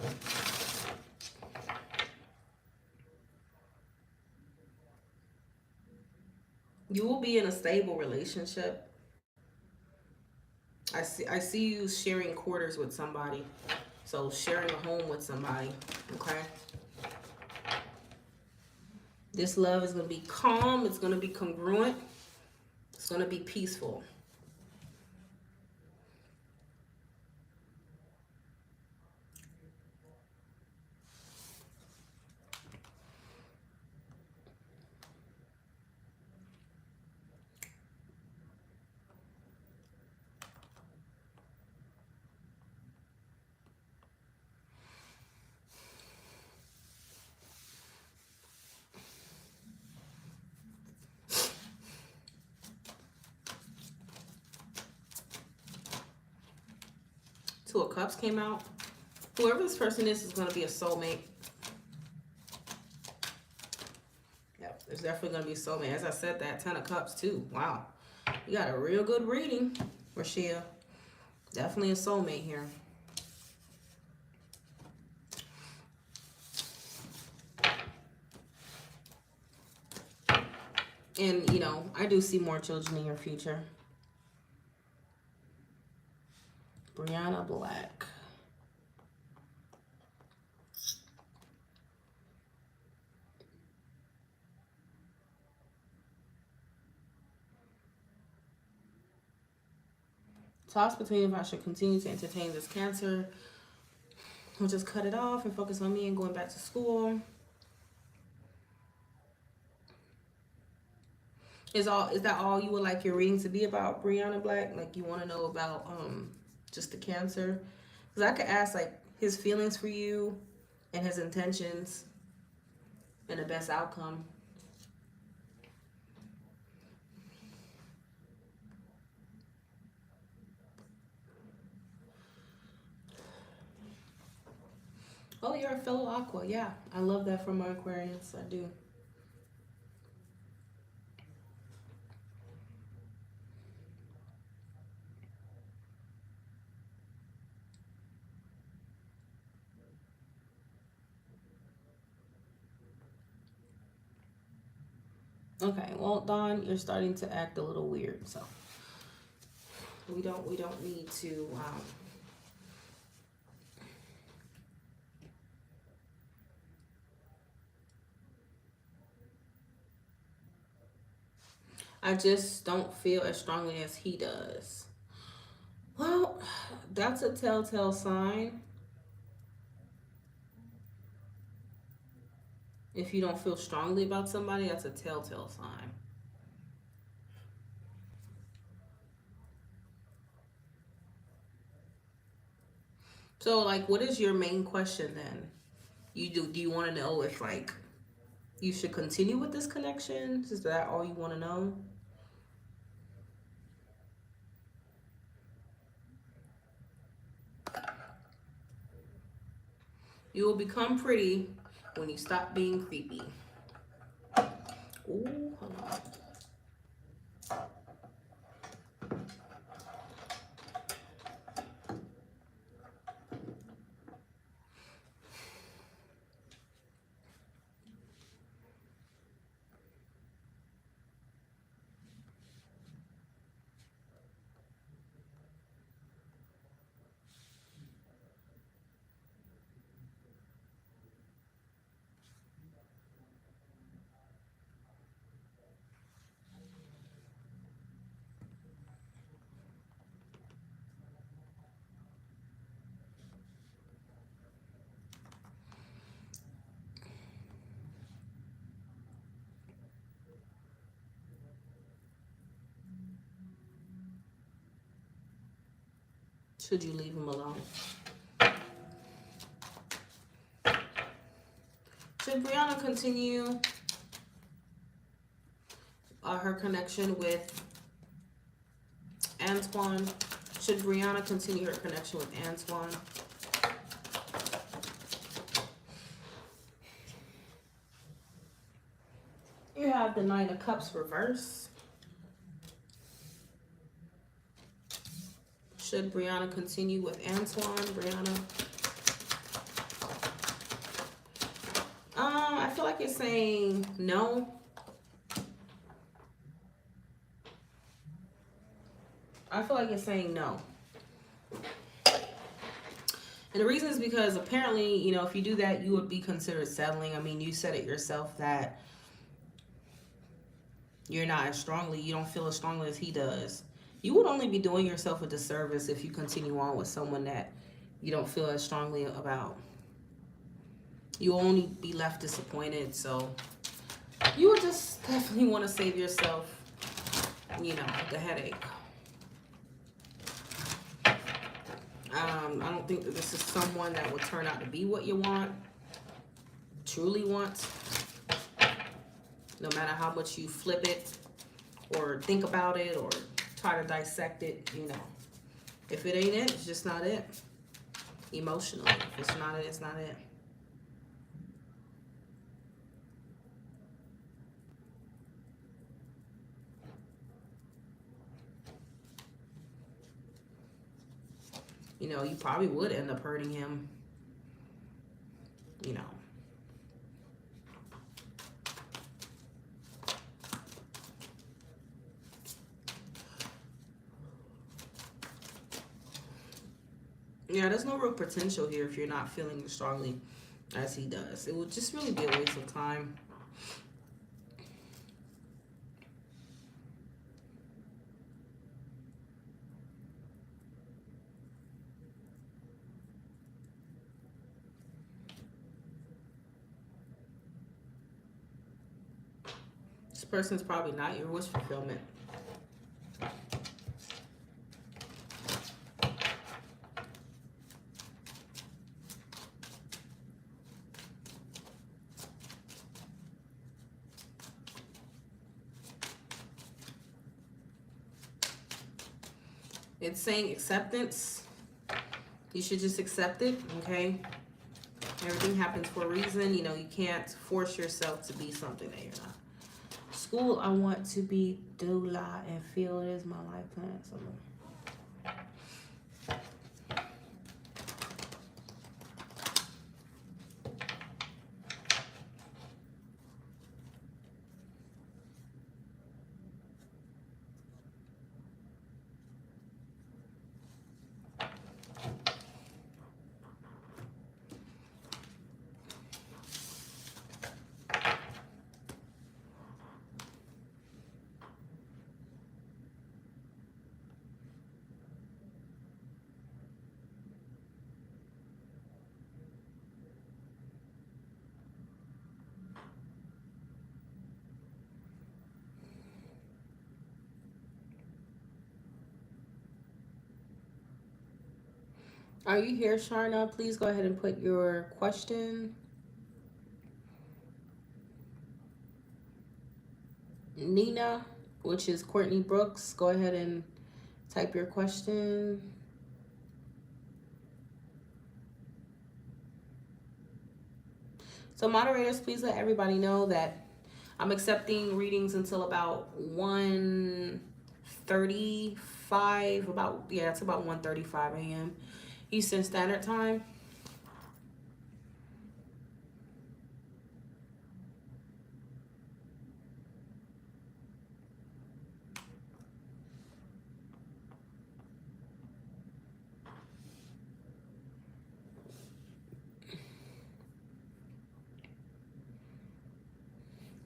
you will be in a stable relationship. I see you sharing quarters with somebody. So sharing a home with somebody. Okay. This love is going to be calm. It's going to be congruent. It's going to be peaceful. Two of Cups came out. Whoever this person is going to be a soulmate. Yep, there's definitely going to be a soulmate. As I said, that 10 of Cups too. Wow. You got a real good reading, Rashia. Definitely a soulmate here. And, you know, I do see more children in your future. Brianna Black. Toss between if I should continue to entertain this Cancer or just cut it off and focus on me and going back to school. Is that all you would like your reading to be about, Brianna Black? Like you want to know about just the Cancer? Because I could ask like his feelings for you and his intentions and the best outcome. Oh, you're a fellow Aqua. Yeah, I love that from my Aquarius. I do. Okay, well, Dawn, you're starting to act a little weird, so we don't need to I just don't feel as strongly as he does. Well, that's a telltale sign. If you don't feel strongly about somebody, that's a telltale sign. So, like, what is your main question then? Do you want to know if, like, you should continue with this connection? Is that all you want to know? You will become pretty when you stop being creepy. Ooh, hold on. Should you leave him alone? Should Brianna continue her connection with Antoine? Should Brianna continue her connection with Antoine? You have the Nine of Cups reverse. Should Brianna continue with Antoine? Brianna. I feel like you're saying no. I feel like you're saying no. And the reason is because apparently, you know, if you do that, you would be considered settling. I mean, you said it yourself that you're not as strongly, you don't feel as strongly as he does. You would only be doing yourself a disservice if you continue on with someone that you don't feel as strongly about. You'll only be left disappointed. So you would just definitely want to save yourself, you know, the headache. I don't think that this is someone that will turn out to be what you want, truly want. No matter how much you flip it or think about it or try to dissect it, you know. If it ain't it, it's just not it. Emotionally, if it's not it, it's not it. You know, you probably would end up hurting him. You know. Yeah, there's no real potential here if you're not feeling as strongly as he does. It would just really be a waste of time. This person's probably not your wish fulfillment. It's saying acceptance. You should just accept it, okay? Everything happens for a reason. You know, you can't force yourself to be something that you're not. School, I want to be doula and feel it is my life plan. So Are you here, Sharna? Please go ahead and put your question. Nina, which is Courtney Brooks, go ahead and type your question. So moderators, please let everybody know that I'm accepting readings until about 1:35, it's about 1:35 a.m. Eastern Standard Time.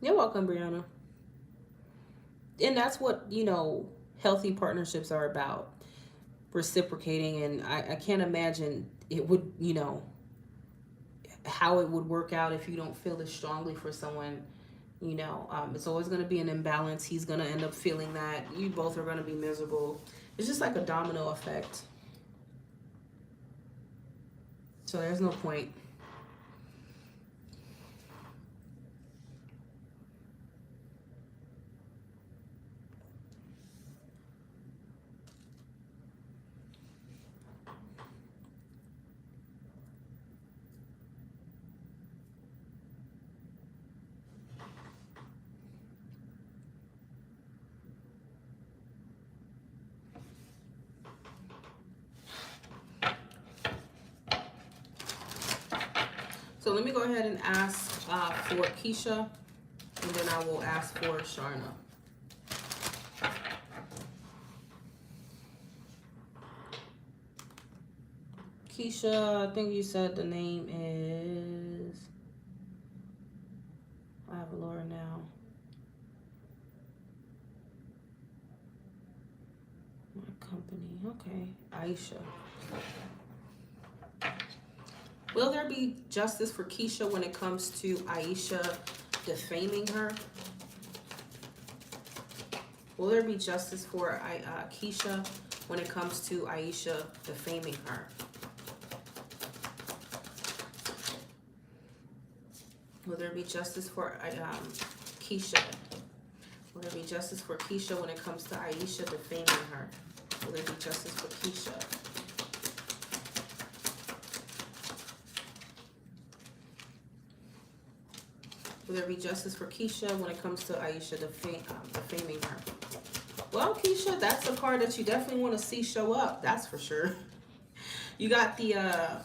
You're welcome, Brianna. And that's what, healthy partnerships are about. Reciprocating. And I can't imagine it would, how it would work out if you don't feel as strongly for someone. It's always going to be an imbalance. He's going to end up feeling that. You both are going to be miserable. It's just like a domino effect. So there's no point. So let me go ahead and ask for Keisha, and then I will ask for Sharna. Keisha, I think you said the name is... I have Laura now. My company, okay. Aisha. Will there be justice for Keisha when it comes to Aisha defaming her? Will there be justice for Keisha when it comes to Aisha defaming her? Will there be justice for Keisha? Will there be justice for Keisha when it comes to Aisha defaming her? Will there be justice for Keisha? Will there be justice for Keisha when it comes to Aisha defaming her? Well, Keisha, that's a card that you definitely want to see show up. That's for sure. You got the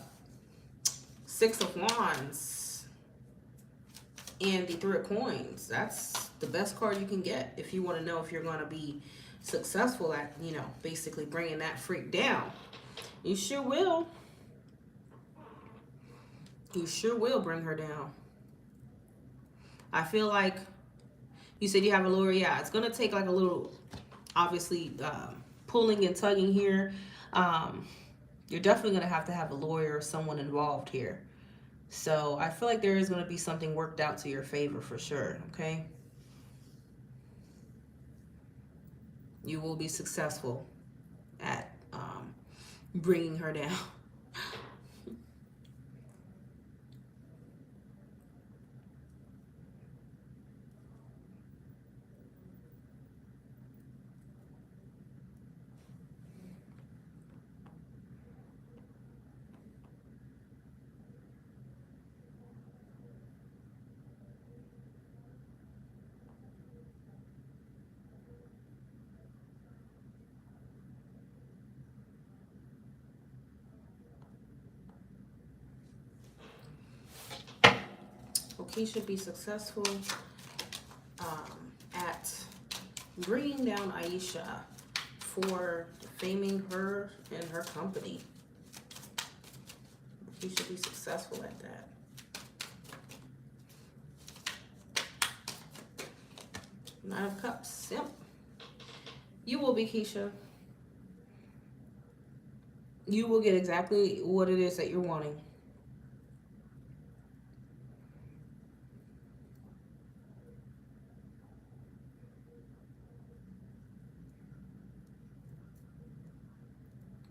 Six of Wands and the Three of Coins. That's the best card you can get if you want to know if you're going to be successful at, basically bringing that freak down. You sure will. You sure will bring her down. I feel like you said you have a lawyer. Yeah, it's going to take like a little, obviously, pulling and tugging here. You're definitely going to have a lawyer or someone involved here. So I feel like there is going to be something worked out to your favor for sure, okay? You will be successful at bringing her down. Keisha be successful at bringing down Aisha for defaming her and her company. Keisha be successful at that. Nine of Cups. Yep. You will be, Keisha. You will get exactly what it is that you're wanting.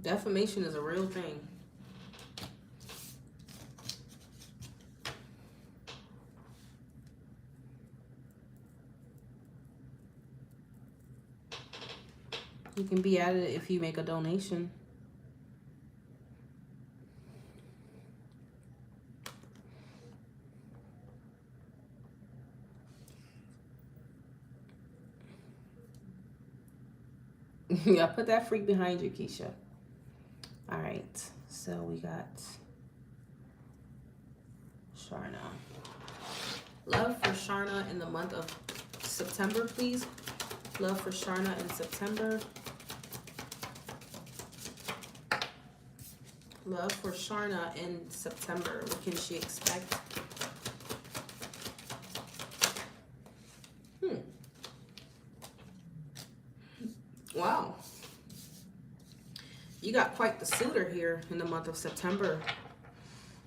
Defamation is a real thing. You can be added if you make a donation. Yeah, put that freak behind you, Keisha. All right, so we got Sharna. Love for Sharna in the month of September, please. Love for Sharna in September. Love for Sharna in September. What can she expect? Wow. You got quite the suitor here in the month of September.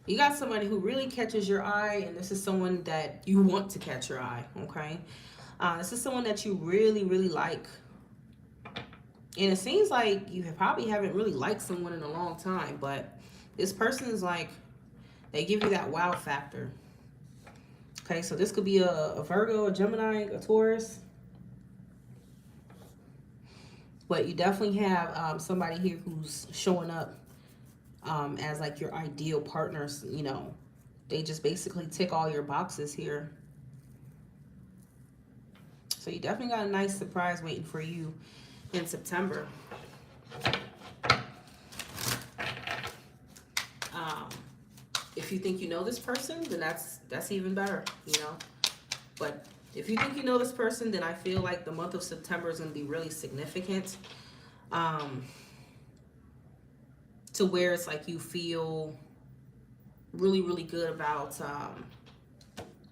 You got somebody who really catches your eye, and this is someone that you want to catch your eye, okay? This is someone that you really, really like. And it seems like you probably haven't really liked someone in a long time, but this person is like, they give you that wow factor. Okay, so this could be a Virgo, a Gemini, a Taurus. But you definitely have somebody here who's showing up as like your ideal partners. You know, they just basically tick all your boxes here. So you definitely got a nice surprise waiting for you in September. If you think you know this person, then that's even better, you know. But if you think you know this person, then I feel like the month of September is going to be really significant. To where it's like you feel really, really good about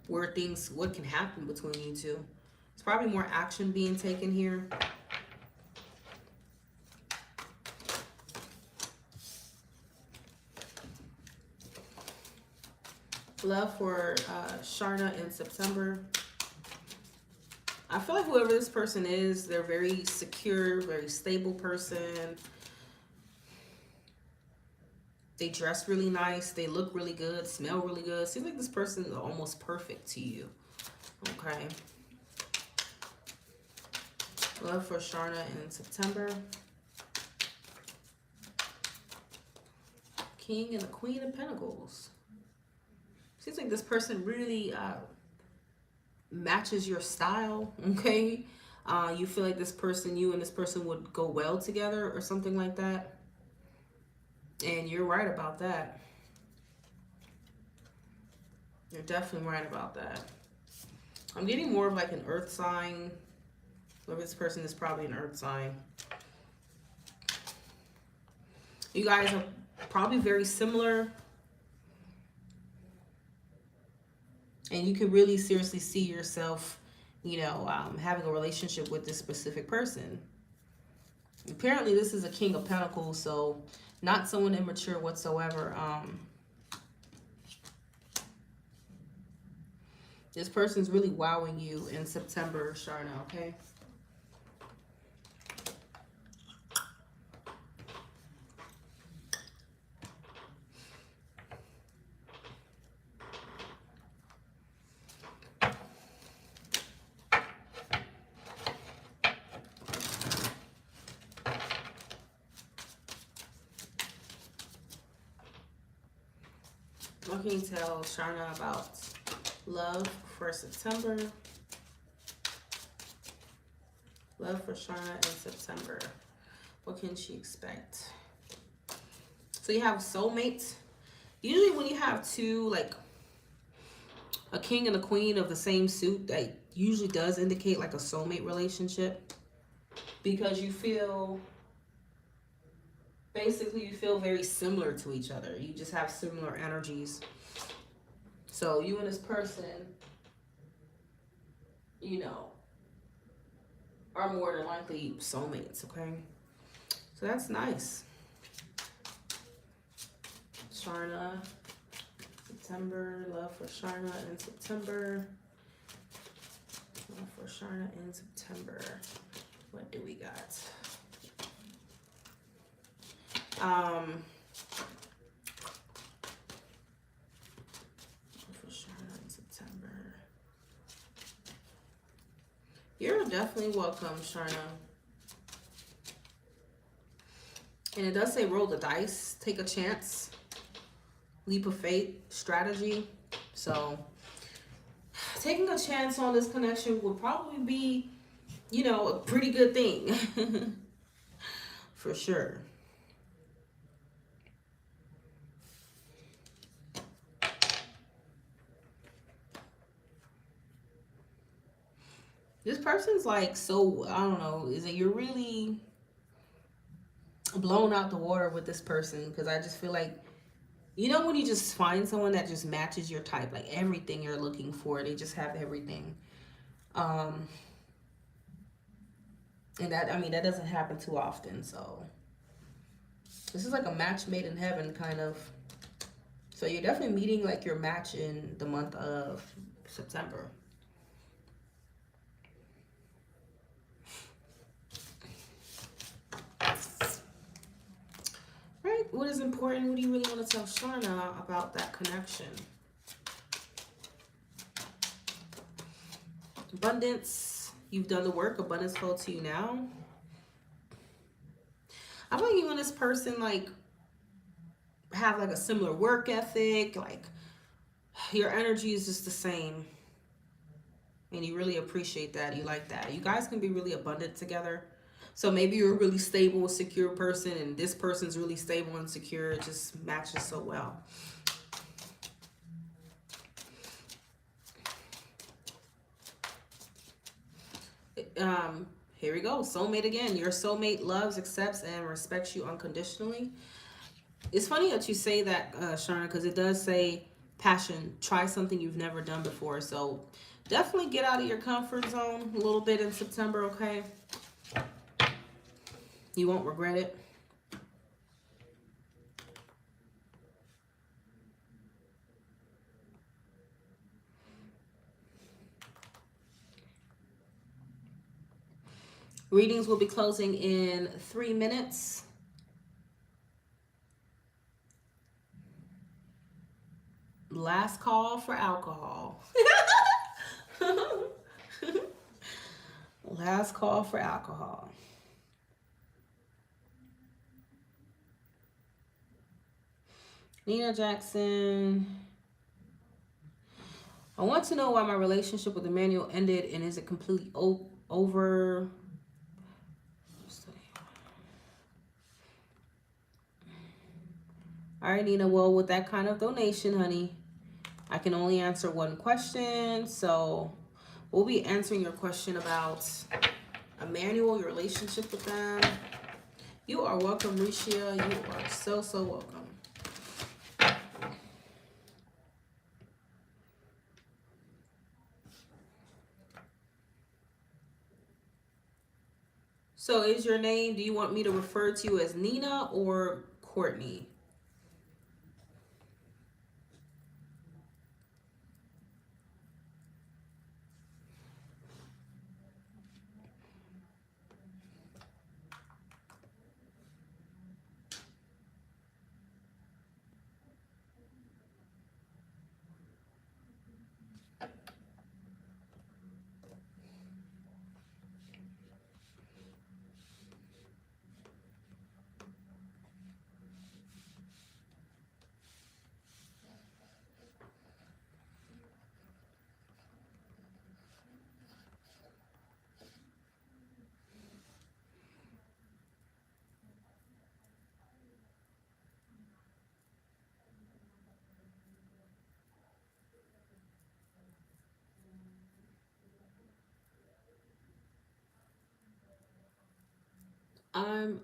what can happen between you two. It's probably more action being taken here. Love for Sharna in September. I feel like whoever this person is, they're very secure, very stable person. They dress really nice. They look really good, smell really good. Seems like this person is almost perfect to you. Okay. Love for Sharna in September. King and the Queen of Pentacles. Seems like this person really matches your style, okay? You feel like you and this person would go well together or something like that. And you're right about that. You're definitely right about that. I'm getting more of like an earth sign. Whoever this person is, probably an earth sign. You guys are probably very similar. And you can really seriously see yourself, you know, having a relationship with this specific person. Apparently, this is a King of Pentacles, so not someone immature whatsoever. This person's really wowing you in September, Sharna, okay? What can you tell Sharna about love for September? Love for Sharna in September. What can she expect? So you have soulmates. Usually when you have two, like a king and a queen of the same suit, that usually does indicate like a soulmate relationship. Because you feel, basically you feel very similar to each other. You just have similar energies. So you and this person, you know, are more than likely soulmates, okay? So that's nice. Sharna, September, love for Sharna in September. Love for Sharna in September. What do we got? For Sharna in September. You're definitely welcome, Sharna. And it does say roll the dice, take a chance, leap of faith, strategy. So taking a chance on this connection would probably be, you know, a pretty good thing. For sure. This person's like, so, I don't know, is it you're really blown out the water with this person? Because I just feel like, you know, when you just find someone that just matches your type, like everything you're looking for, they just have everything. And that, I mean, that doesn't happen too often. So this is like a match made in heaven kind of. So you're definitely meeting like your match in the month of September. Right? What is important? What do you really want to tell Sharna about that connection? Abundance. You've done the work. Abundance flow to you now. I feel like you and this person like have like a similar work ethic. Like your energy is just the same. And you really appreciate that. You like that. You guys can be really abundant together. So maybe you're a really stable, secure person, and this person's really stable and secure. It just matches so well. Here we go. Soulmate again. Your soulmate loves, accepts, and respects you unconditionally. It's funny that you say that, Sharna, because it does say passion. Try something you've never done before. So definitely get out of your comfort zone a little bit in September, okay? You won't regret it. Readings will be closing in 3 minutes. Last call for alcohol. Last call for alcohol. Nina Jackson. I want to know why my relationship with Emmanuel ended, and is it completely over? All right, Nina. Well, with that kind of donation, honey, I can only answer one question. So we'll be answering your question about Emmanuel, your relationship with them. You are welcome, Rashia. You are so, so welcome. So is your name, do you want me to refer to you as Nina or Courtney? I'm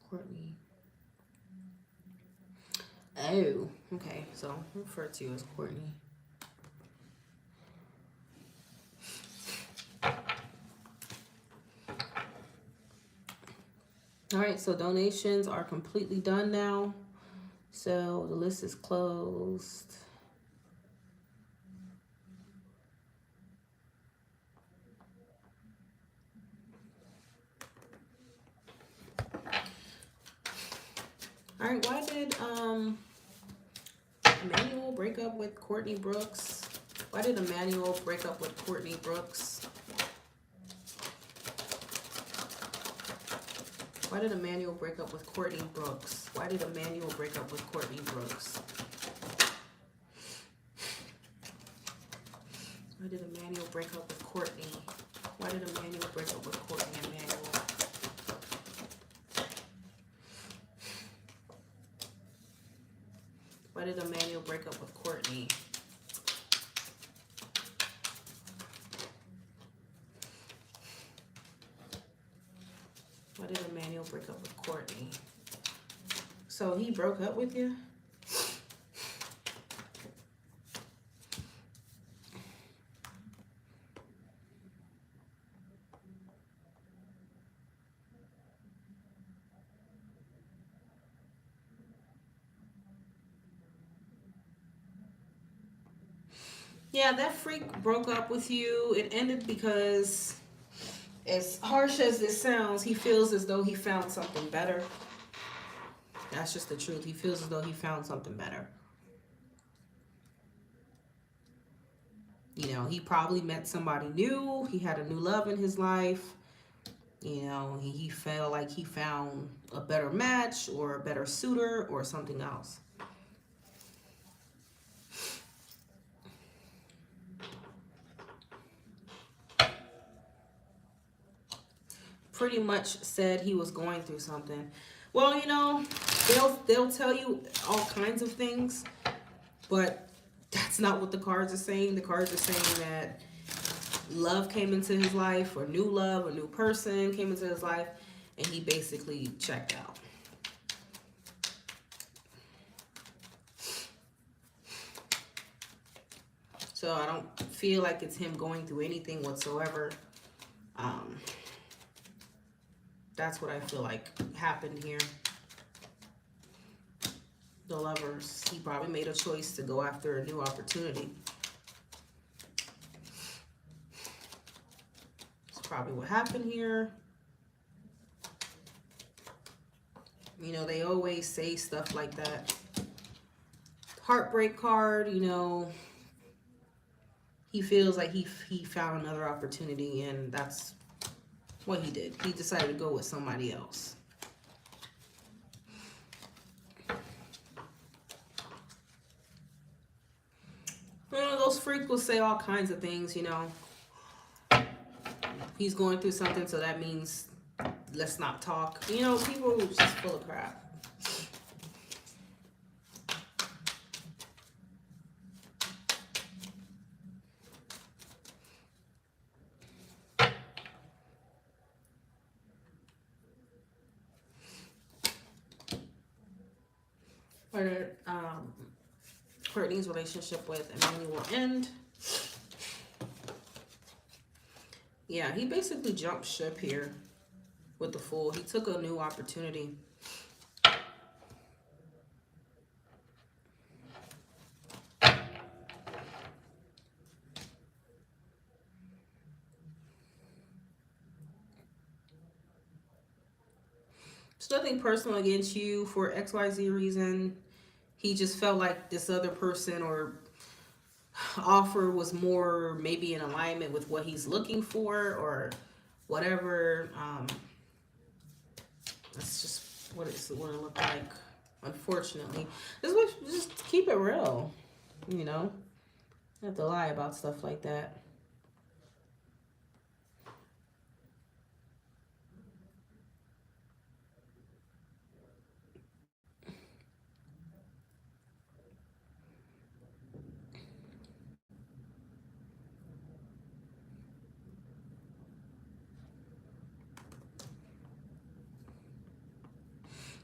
Courtney. Oh, okay. So I'll refer to you as Courtney. All right, so donations are completely done now. So the list is closed. All right, why did Emmanuel break up with Courtney Brooks? Why did Emmanuel break up with Courtney Brooks? Why did Emmanuel break up with Courtney Brooks? Why did Emmanuel break up with Courtney Brooks? Why did Emmanuel break up with Courtney? Why did Emmanuel break up with Courtney? Emmanuel. Why did Emmanuel break up with Courtney? Why did Emmanuel break up with Courtney? So he broke up with you? Yeah, that freak broke up with you. It ended because, as harsh as this sounds, he feels as though he found something better. That's just the truth. He feels as though he found something better. You know, he probably met somebody new. He had a new love in his life. You know, he felt like he found a better match or a better suitor or something else. Pretty much said he was going through something. Well, you know, they'll tell you all kinds of things, but that's not what the cards are saying. The cards are saying that love came into his life, or new love, a new person came into his life, and he basically checked out. So I don't feel like it's him going through anything whatsoever. That's what I feel like happened here. The Lovers. He probably made a choice to go after a new opportunity. That's probably what happened here. You know, they always say stuff like that. Heartbreak card, you know, he feels like he found another opportunity, and that's what he did. He decided to go with somebody else. You know, those freaks will say all kinds of things, you know. He's going through something, so that means let's not talk. You know, people are just full of crap. Where did Courtney's relationship with Emmanuel end? Yeah, he basically jumped ship here with the Fool. He took a new opportunity. It's nothing personal against you for XYZ reason. He just felt like this other person or offer was more maybe in alignment with what he's looking for or whatever. That's just what it looked like, unfortunately. Just keep it real, you know? You have to lie about stuff like that.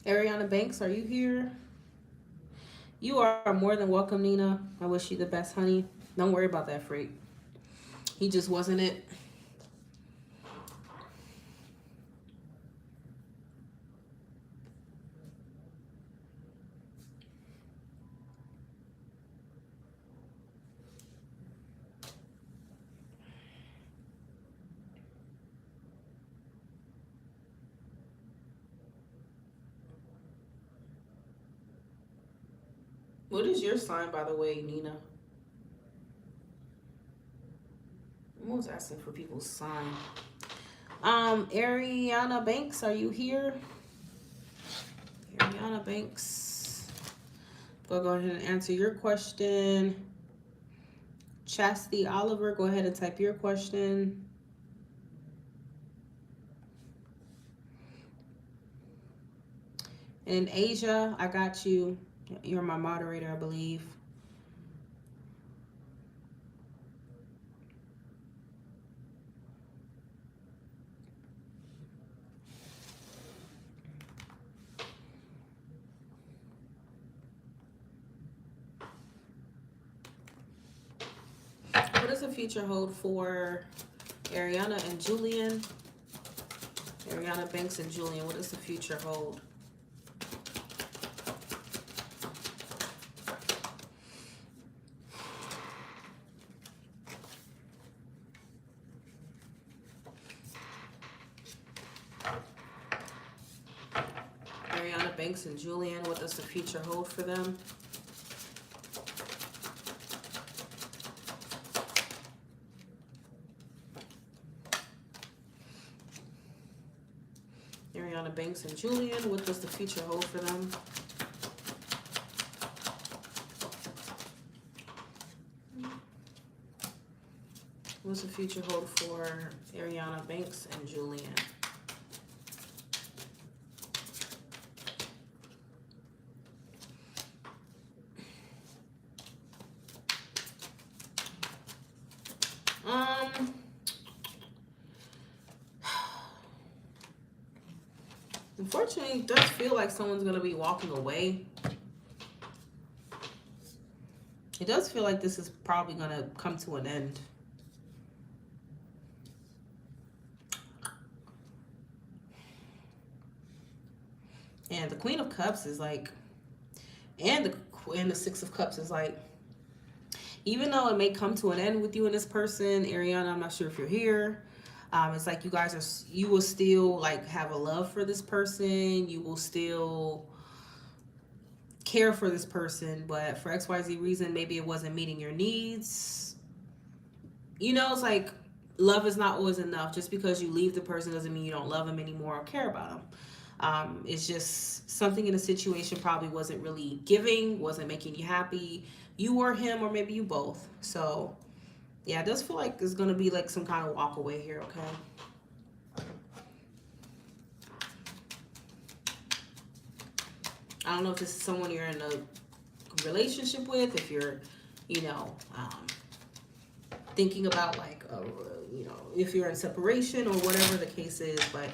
Ariana Banks, are you here? You are more than welcome, Nina. I wish you the best, honey. Don't worry about that freak. He just wasn't it. What is your sign, by the way, Nina? I'm always asking for people's sign. Ariana Banks, are you here? Ariana Banks. Go ahead and answer your question. Chastity Oliver, go ahead and type your question. And Asia, I got you. You're my moderator, I believe. What does the future hold for Ariana and Julian? Ariana Banks and Julian, what does the future hold? Ariana Banks and Julian, what does the future hold for them? Ariana Banks and Julian, what does the future hold for them? What's the future hold for Ariana Banks and Julian? Unfortunately, it does feel like someone's going to be walking away. It does feel like this is probably going to come to an end. And the Queen of Cups is like, and the Six of Cups is like, even though it may come to an end with you and this person, Ariana, I'm not sure if you're here. It's like you will still like have a love for this person. You will still care for this person, but for XYZ reason, maybe it wasn't meeting your needs. You know, it's like love is not always enough. Just because you leave the person doesn't mean you don't love them anymore or care about them. It's just something in the situation probably wasn't really giving, wasn't making you happy. You or him, or maybe you both. So yeah, it does feel like there's going to be like some kind of walk away here, okay? I don't know if this is someone you're in a relationship with, if you're, you know, thinking about like, you know, if you're in separation or whatever the case is, but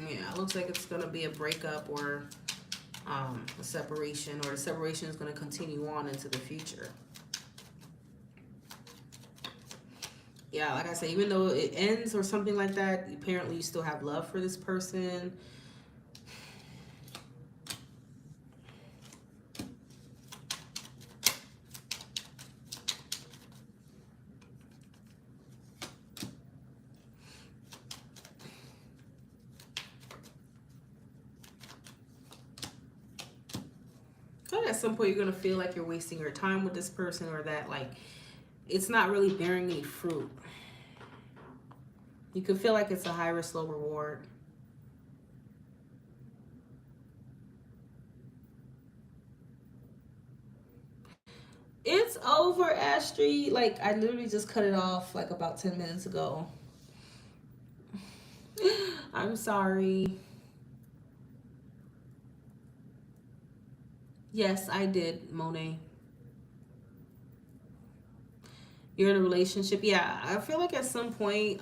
it looks like it's going to be a breakup or a separation, or the separation is going to continue on into the future. Yeah, like I said, even though it ends or something like that, apparently you still have love for this person. At some point you're going to feel like you're wasting your time with this person, or that like it's not really bearing any fruit. You could feel like it's a high risk, low reward. It's over, Astrid. Like I literally just cut it off like about 10 minutes ago. I'm sorry. Yes, I did, Monet. You're in a relationship. Yeah, I feel like at some point,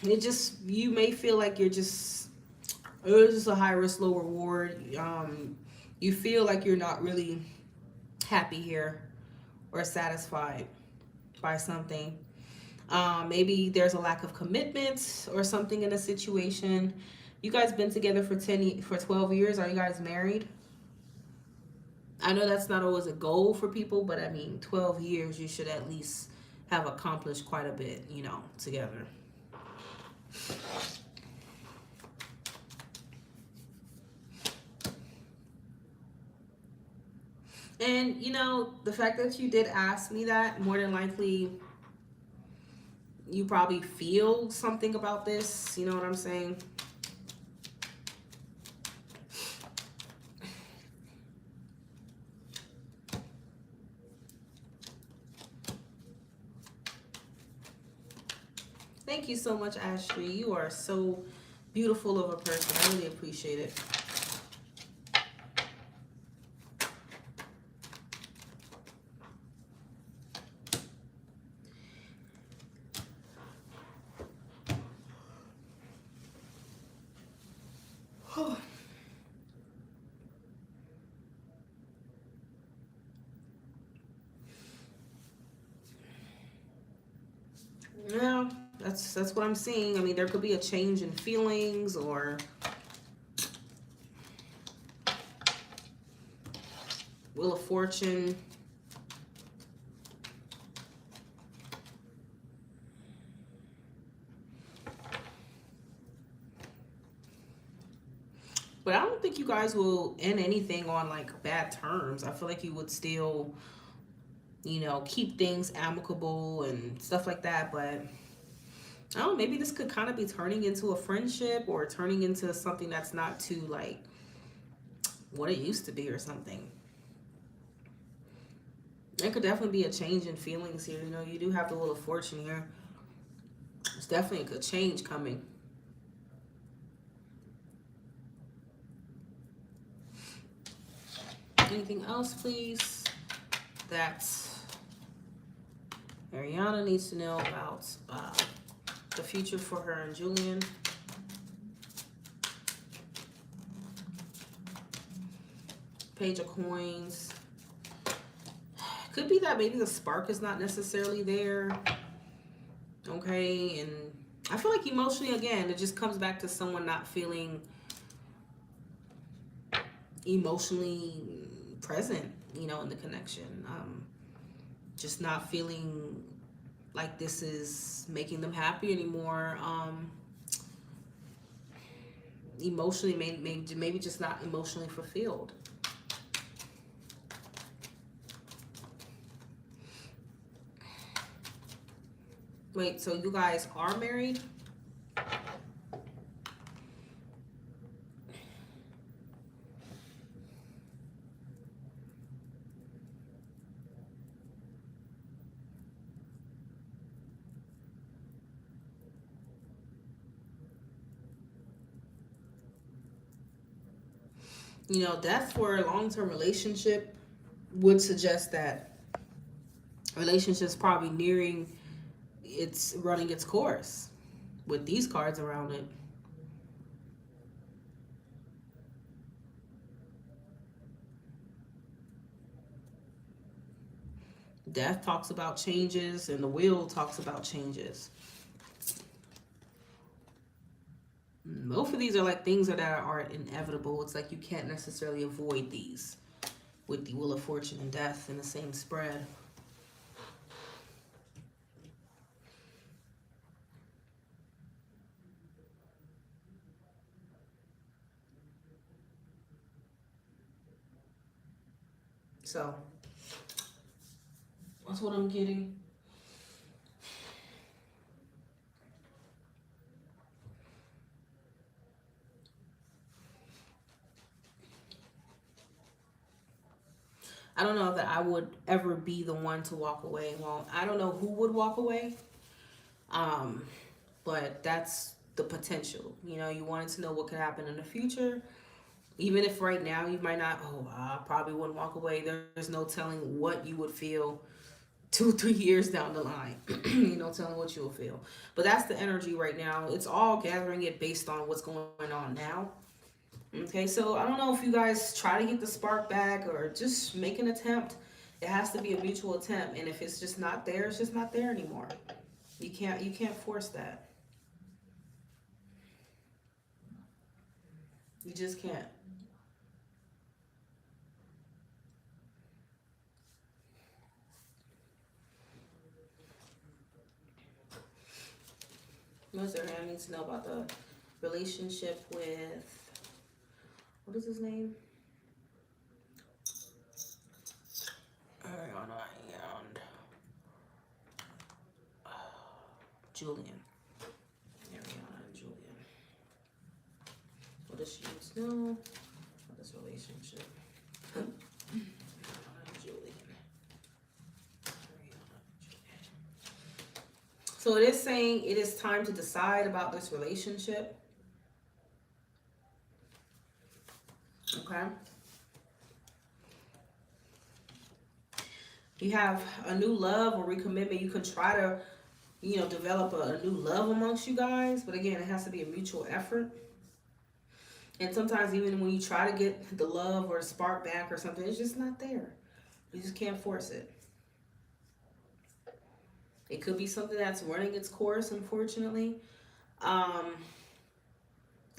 you may feel like it's just a high risk, low reward. You feel like you're not really happy here or satisfied by something. Maybe there's a lack of commitment or something in a situation. You guys been together for 12 years. Are you guys married? I know that's not always a goal for people, but I mean, 12 years, you should at least have accomplished quite a bit, you know, together. And, you know, the fact that you did ask me that, more than likely, you probably feel something about this. You know what I'm saying? Thank you so much, Ashley. You are so beautiful of a person. I really appreciate it. Yeah, that's what I'm seeing. I mean, there could be a change in feelings or Wheel of Fortune. But I don't think you guys will end anything on like bad terms. I feel like you would still, you know, keep things amicable and stuff like that. But I don't know, maybe this could kind of be turning into a friendship or turning into something that's not too like what it used to be or something. There could definitely be a change in feelings here. You know, you do have the Wheel of Fortune here. There's definitely a good change coming. Anything else, please? That Ariana needs to know about the future for her and Julian. Page of Coins. Could be that maybe the spark is not necessarily there. Okay, and I feel like emotionally, again, it just comes back to someone not feeling emotionally present, you know, in the connection. Just not feeling like this is making them happy anymore. Emotionally, maybe just not emotionally fulfilled. Wait, so you guys are married? You know, death for a long-term relationship would suggest that relationship's probably nearing it's running its course with these cards around it. Death talks about changes and the wheel talks about changes. Both of these are like things that are inevitable. It's like you can't necessarily avoid these with the Wheel of Fortune and Death in the same spread. So that's what I'm getting. I don't know that I would ever be the one to walk away. Well, I don't know who would walk away. But that's the potential. You know, you wanted to know what could happen in the future. Even if right now you might not, I probably wouldn't walk away. There's no telling what you would feel 2-3 years down the line. You know, telling what you'll feel. But that's the energy right now. It's all gathering it based on what's going on now. Okay, so I don't know if you guys try to get the spark back or just make an attempt. It has to be a mutual attempt, and if it's just not there, it's just not there anymore. You can't force that. You just can't. Most of I need to know about the relationship with, what is his name? Ariana and Julian. Ariana and Julian. What does she need to know about this relationship? So it is saying it is time to decide about this relationship. Okay. You have a new love or recommitment. You can try to, develop a new love amongst you guys. But again, it has to be a mutual effort. And sometimes even when you try to get the love or the spark back or something, it's just not there. You just can't force it. It could be something that's running its course, unfortunately. And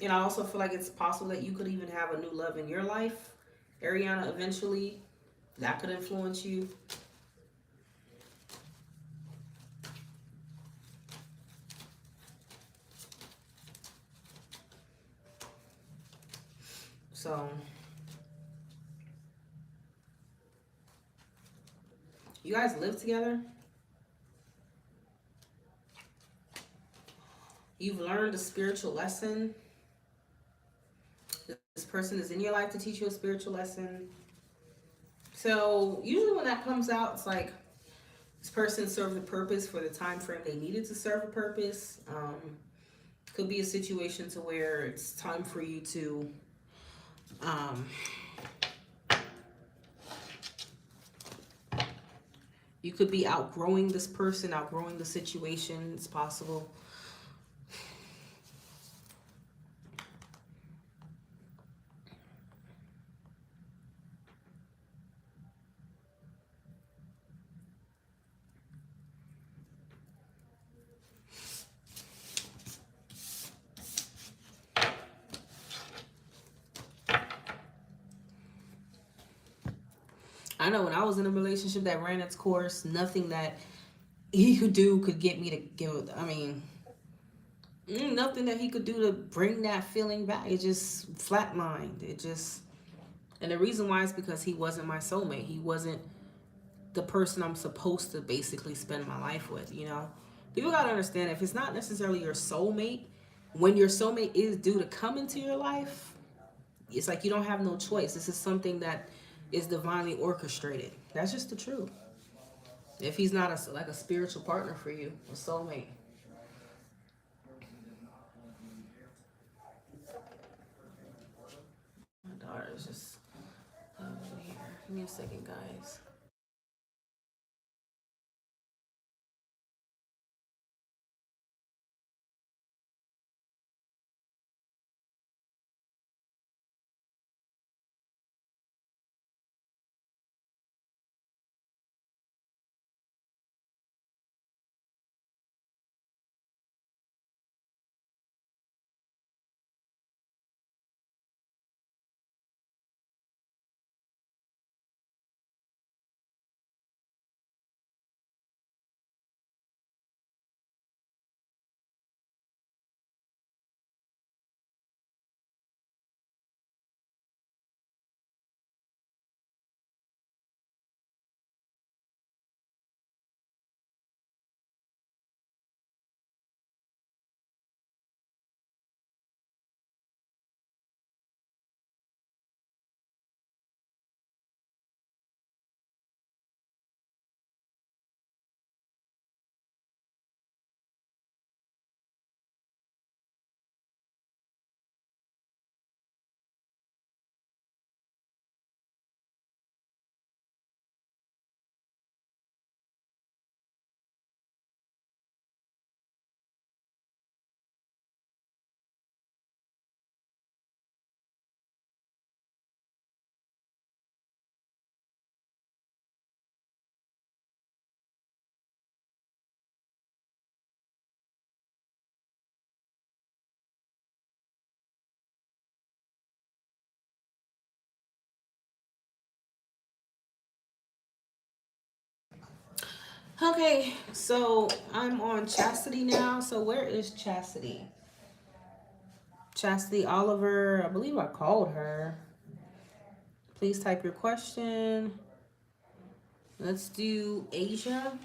I also feel like it's possible that you could even have a new love in your life, Ariana, eventually. That could influence you. So, you guys live together. You've learned a spiritual lesson. This person is in your life to teach you a spiritual lesson. So usually when that comes out, it's like this person served a purpose for the time frame they needed to serve a purpose. Could be a situation to where it's time for you to you could be outgrowing this person, outgrowing the situation. It's possible. I know when I was in a relationship that ran its course, nothing that he could do could get me to give. I mean, nothing that he could do to bring that feeling back. It just flatlined. And the reason why is because he wasn't my soulmate. He wasn't the person I'm supposed to basically spend my life with. People gotta understand, if it's not necessarily your soulmate, when your soulmate is due to come into your life, it's like you don't have no choice. This is something that is divinely orchestrated. That's just the truth. If he's not like a spiritual partner for you, a soulmate. My daughter is just over here. Give me a second, guys. Okay, so I'm on Chastity now. So where is Chastity? Chastity Oliver, I believe I called her. Please type your question. Let's do Asia.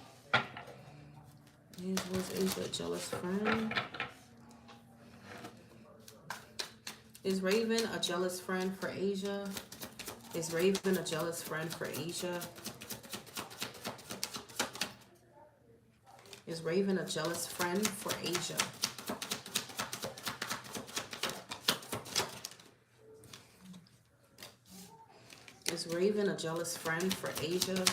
Was Asia a jealous friend? Is Raven a jealous friend for Asia? Is Raven a jealous friend for Asia? Is Raven a jealous friend for Asia? Is Raven a jealous friend for Asia?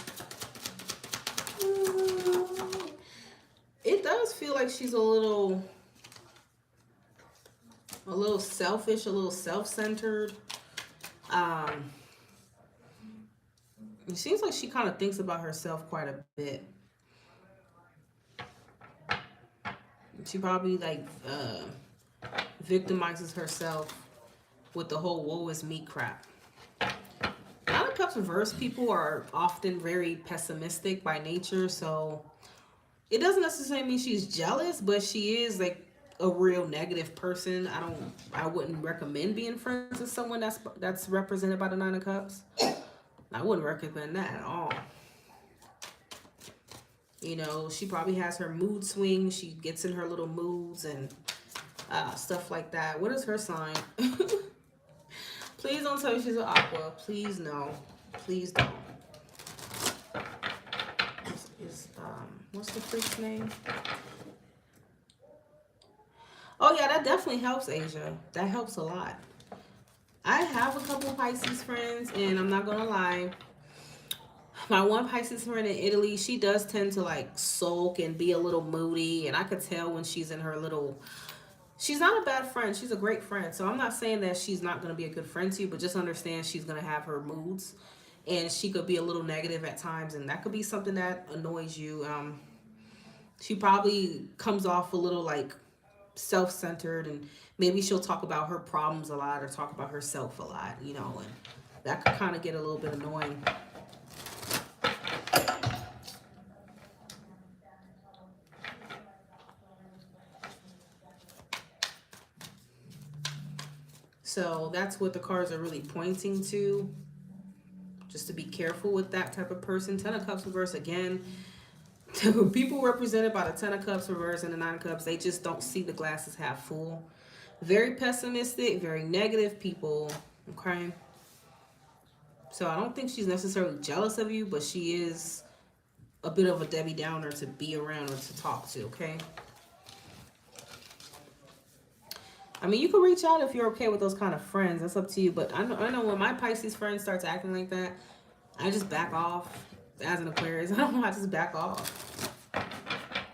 It does feel like she's a little selfish, a little self-centered. It seems like she kind of thinks about herself quite a bit. She probably like victimizes herself with the whole woe is me crap. Nine of Cups reverse people are often very pessimistic by nature, so it doesn't necessarily mean she's jealous, but she is like a real negative person. I wouldn't recommend being friends with someone that's represented by the Nine of Cups. I wouldn't recommend that at all. You know, she probably has her mood swings. She gets in her little moods and stuff like that. What is her sign? Please don't tell me she's an aqua. Please no. Please don't. What's the freak's name? Oh yeah, that definitely helps, Asia. That helps a lot. I have a couple of Pisces friends, and I'm not gonna lie. My one Pisces friend in Italy, she does tend to like sulk and be a little moody, and I could tell when she's in her little... She's not a bad friend. She's a great friend. So I'm not saying that she's not going to be a good friend to you, but just understand she's going to have her moods, and she could be a little negative at times, and that could be something that annoys you. She probably comes off a little like self-centered, and maybe she'll talk about her problems a lot or talk about herself a lot, you know, and that could kind of get a little bit annoying. So that's what the cards are really pointing to. Just to be careful with that type of person. Ten of Cups reverse again. People represented by the Ten of Cups reverse and the Nine of Cups, they just don't see the glasses half full. Very pessimistic, very negative people. Okay. So I don't think she's necessarily jealous of you, but she is a bit of a Debbie Downer to be around or to talk to, okay? I mean, you can reach out if you're okay with those kind of friends. That's up to you. But I know when my Pisces friend starts acting like that, I just back off. As an Aquarius, I just back off.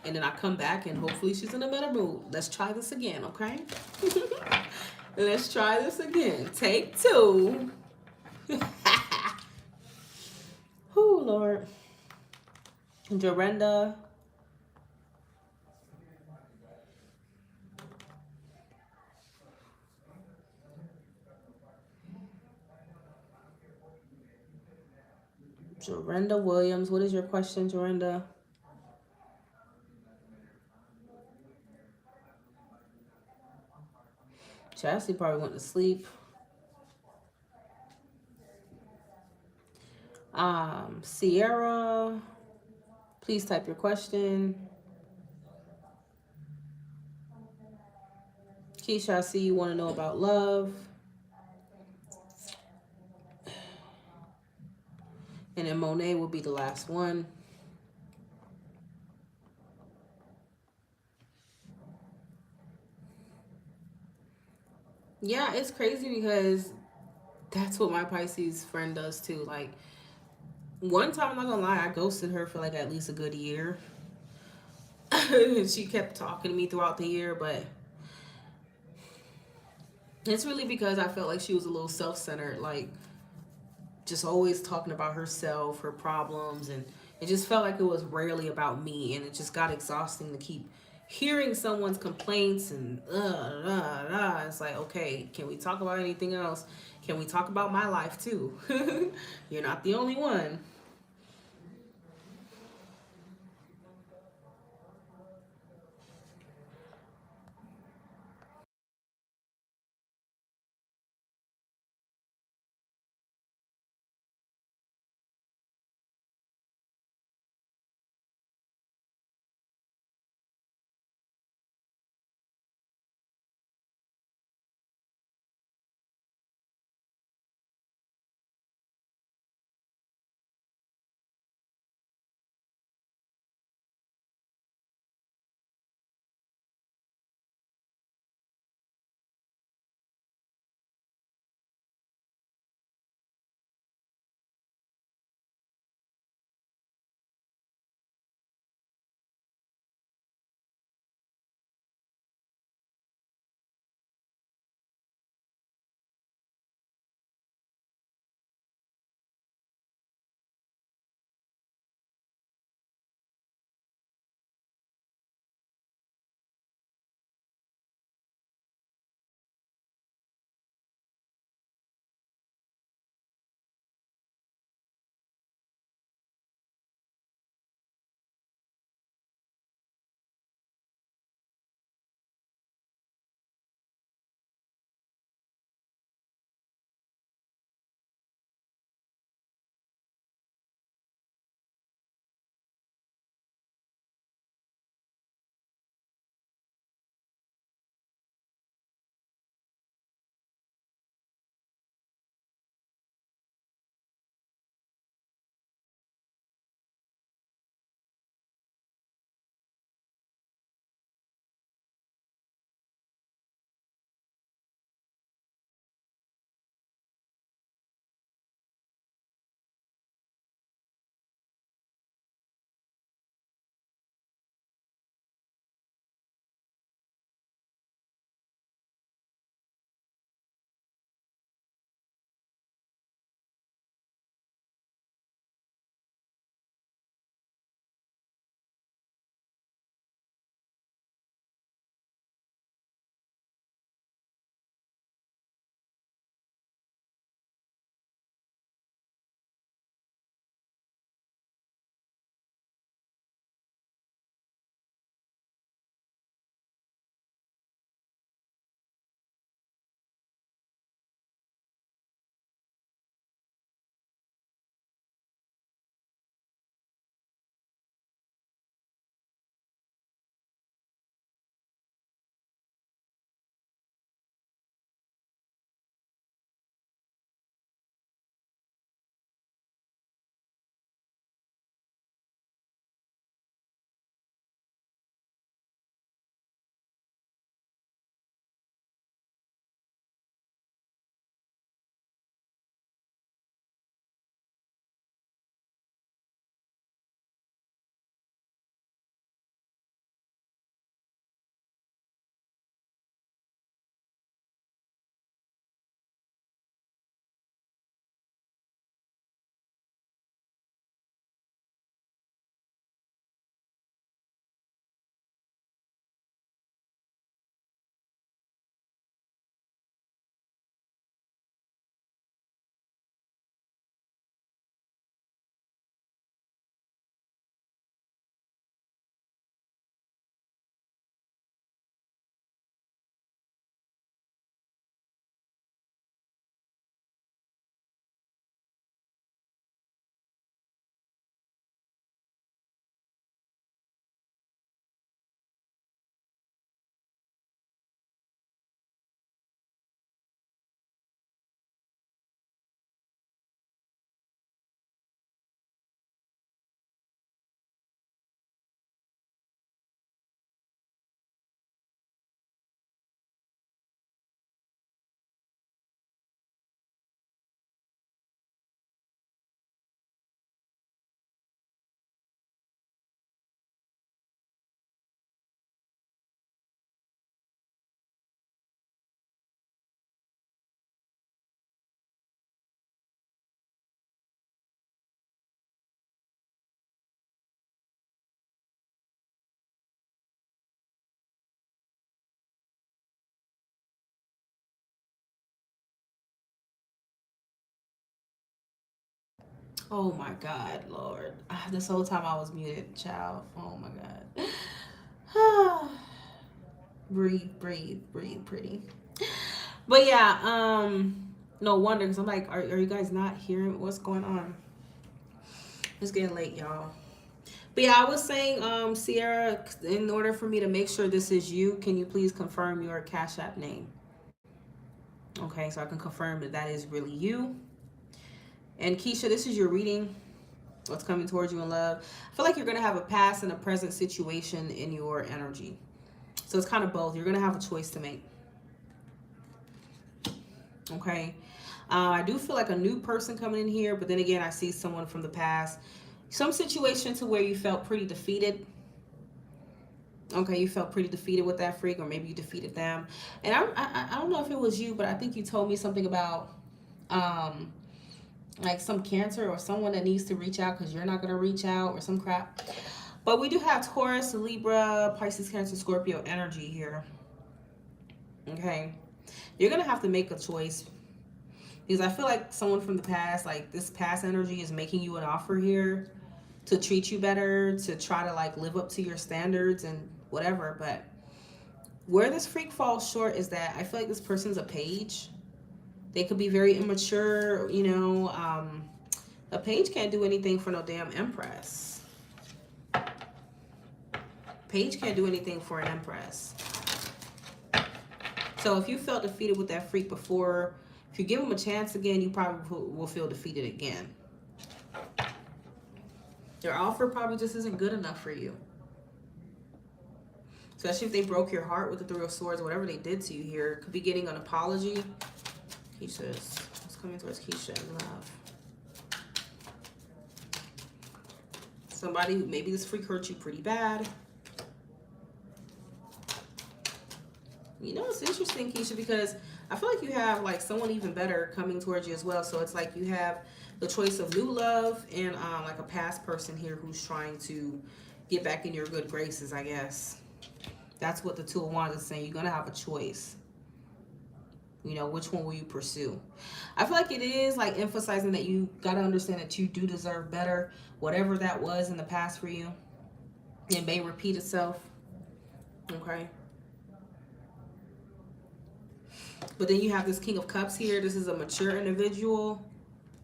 And then I come back and hopefully she's in a better mood. Let's try this again, okay? Let's try this again. Take two. Oh, Lord. Jorenda. Jorenda Williams. What is your question, Jorenda? Chastity probably went to sleep. Sierra, please type your question. Keisha, I see you want to know about love. And then Monet will be the last one. Yeah, it's crazy because that's what my Pisces friend does too. Like, one time, I'm not gonna lie, I ghosted her for like at least a good year. She kept talking to me throughout the year, but it's really because I felt like she was a little self-centered, like just always talking about herself, her problems, and it just felt like it was rarely about me, and it just got exhausting to keep hearing someone's complaints and it's like, okay, can we talk about anything else? Can we talk about my life too? You're not the only one. Oh my God, Lord. This whole time I was muted, child. Oh my God. Breathe, breathe, breathe, pretty. But yeah, no wonder, because I'm like, are you guys not hearing what's going on? It's getting late, y'all. But yeah, I was saying, Sierra, in order for me to make sure this is you, can you please confirm your Cash App name? Okay, so I can confirm that that is really you. And Keisha, this is your reading. What's coming towards you in love. I feel like you're going to have a past and a present situation in your energy. So it's kind of both. You're going to have a choice to make. Okay. I do feel like a new person coming in here, but then again, I see someone from the past. Some situation to where you felt pretty defeated. Okay, you felt pretty defeated with that freak, or maybe you defeated them. And I don't know if it was you, but I think you told me something about like some Cancer or someone that needs to reach out because you're not going to reach out or some crap. But we do have Taurus, Libra, Pisces, Cancer, Scorpio energy here. Okay. You're going to have to make a choice. Because I feel like someone from the past, like this past energy is making you an offer here to treat you better, to try to like live up to your standards and whatever. But where this freak falls short is that I feel like this person's a page. They could be very immature, you know. A page can't do anything for no damn empress. Page can't do anything for an empress. So if you felt defeated with that freak before, if you give them a chance again, you probably will feel defeated again. Their offer probably just isn't good enough for you. Especially if they broke your heart with the Three of Swords, whatever they did to you here. Could be getting an apology. Keisha's, what's coming towards Keisha in love? Somebody who, maybe this freak hurt you pretty bad. You know, it's interesting, Keisha, because I feel like you have like someone even better coming towards you as well. So it's like you have the choice of new love and like a past person here who's trying to get back in your good graces, I guess. That's what the Two of Wands is saying. You're going to have a choice. You know, which one will you pursue? I feel like it is like emphasizing that you got to understand that you do deserve better. Whatever that was in the past for you, it may repeat itself. Okay. But then you have this King of Cups here. This is a mature individual.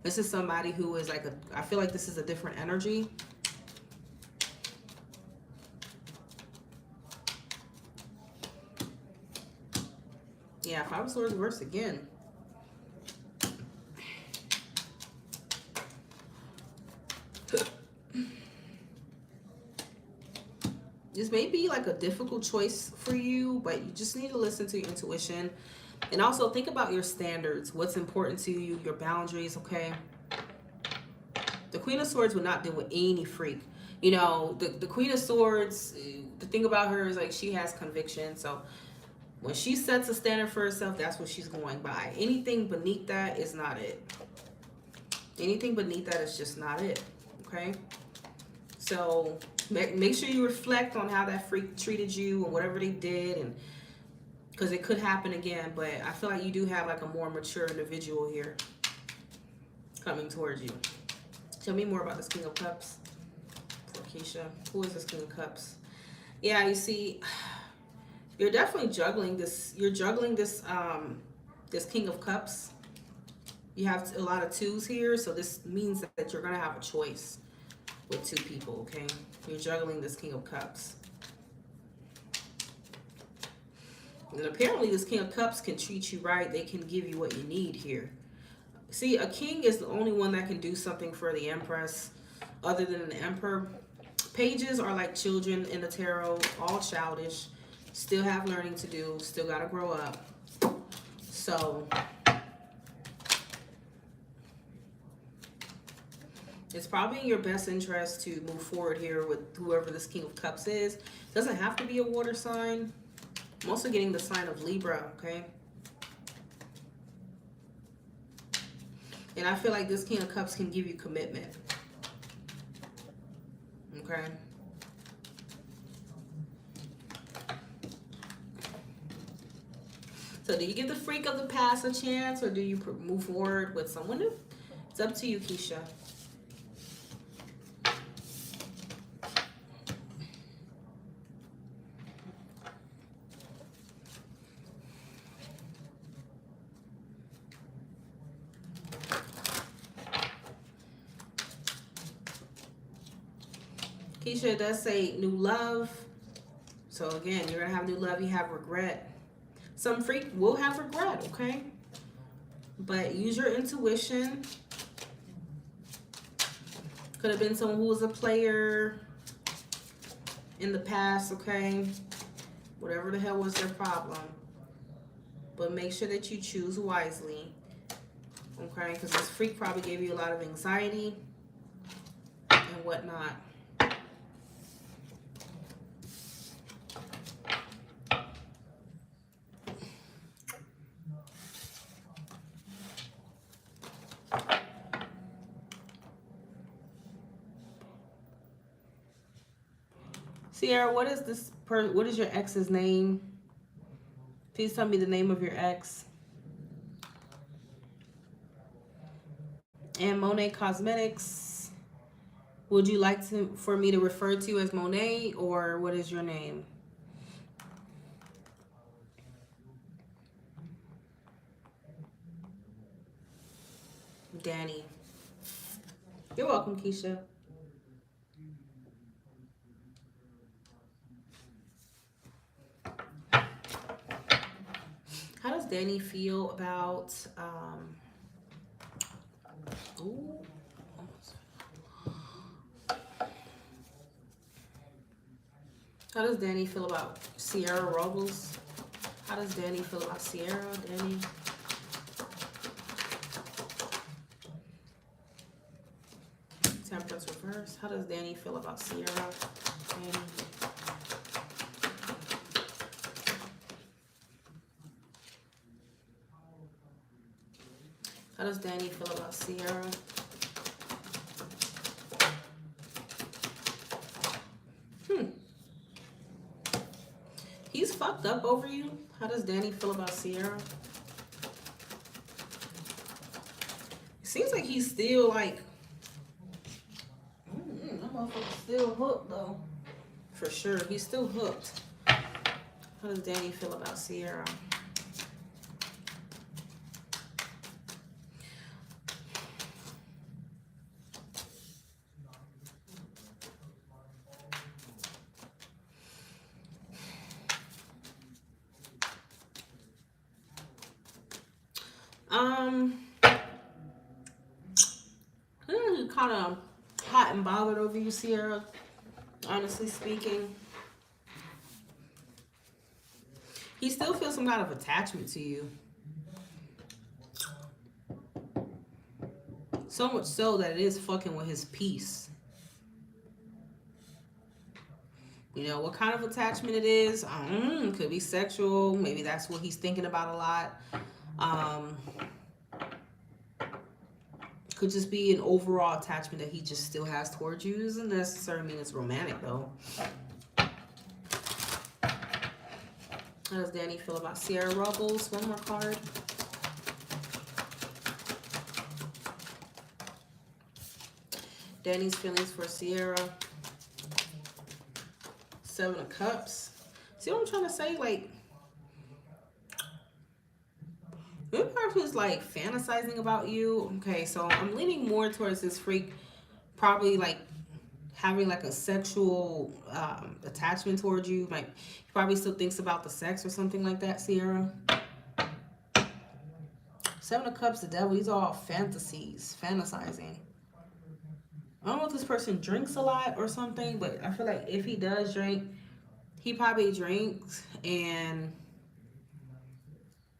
This is somebody who is like I feel like this is a different energy. Yeah, Five of Swords reversed again. This may be like a difficult choice for you, but you just need to listen to your intuition. And also think about your standards, what's important to you, your boundaries, okay? The Queen of Swords would not deal with any freak. You know, the Queen of Swords, the thing about her is like she has conviction. So when she sets a standard for herself, that's what she's going by. Anything beneath that is not it. Anything beneath that is just not it, okay? So make sure you reflect on how that freak treated you and whatever they did, and because it could happen again. But I feel like you do have like a more mature individual here coming towards you. Tell me more about this King of Cups for Keisha. Who is this King of Cups? Yeah, you see, you're definitely juggling this. You're juggling this this King of Cups. You have a lot of twos here, so this means that you're gonna have a choice with two people, okay? You're juggling this King of Cups. And apparently this King of Cups can treat you right. They can give you what you need here. See, a king is the only one that can do something for the Empress other than the Emperor. Pages are like children in the tarot, all childish, still have learning to do, still got to grow up. So it's probably in your best interest to move forward here with whoever this King of Cups is. Doesn't have to be a water sign. I'm also getting the sign of Libra, okay? And I feel like this King of Cups can give you commitment. Okay? So do you give the freak of the past a chance, or do you move forward with someone new? It's up to you, Keisha. Keisha, it does say new love. So again, you're going to have new love. You have regret. Some freak will have regret, okay? But use your intuition. Could have been someone who was a player in the past, okay? Whatever the hell was their problem. But make sure that you choose wisely, okay? Because this freak probably gave you a lot of anxiety and whatnot. Sierra, what is this what is your ex's name? Please tell me the name of your ex. And Monet Cosmetics. Would you like for me to refer to you as Monet, or what is your name? Danny. You're welcome, Keisha. How does Danny feel about ooh, how does Danny feel about Sierra Robles? How does Danny feel about Sierra? Danny. Temperance reverse. How does Danny feel about Sierra? Danny. How does Danny feel about Sierra? He's fucked up over you. How does Danny feel about Sierra? It seems like he's still like, that motherfucker's still hooked though. For sure, he's still hooked. How does Danny feel about Sierra? Kind of hot and bothered over you, Sierra, honestly speaking. He still feels some kind of attachment to you. So much so that it is fucking with his peace. You know, what kind of attachment it is, could be sexual. Maybe that's what he's thinking about a lot. Could just be an overall attachment that he just still has towards you. Doesn't necessarily mean it's romantic, though. How does Danny feel about Sierra Robles? One more card. Danny's feelings for Sierra. Seven of Cups. See what I'm trying to say? Like, the person is like fantasizing about you. Okay, so I'm leaning more towards this freak probably like having like a sexual attachment towards you. Like, he probably still thinks about the sex or something like that, Sierra. Seven of Cups, the devil, these are all fantasies, fantasizing. I don't know if this person drinks a lot or something, but I feel like if he does drink, he probably drinks and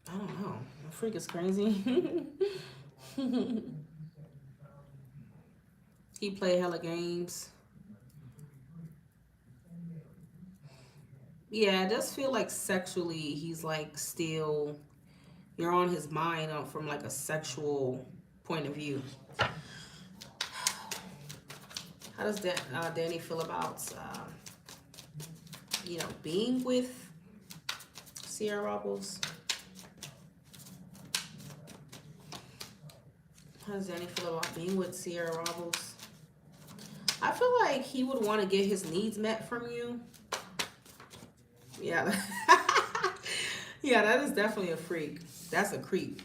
I don't know. The freak is crazy. He play hella games. Yeah, it does feel like sexually he's like still, you're on his mind from like a sexual point of view. How does Danny feel about, you know, being with Sierra Robles? How does Danny feel about being with Sierra Robles? I feel like he would want to get his needs met from you. Yeah. Yeah, that is definitely a freak. That's a creep.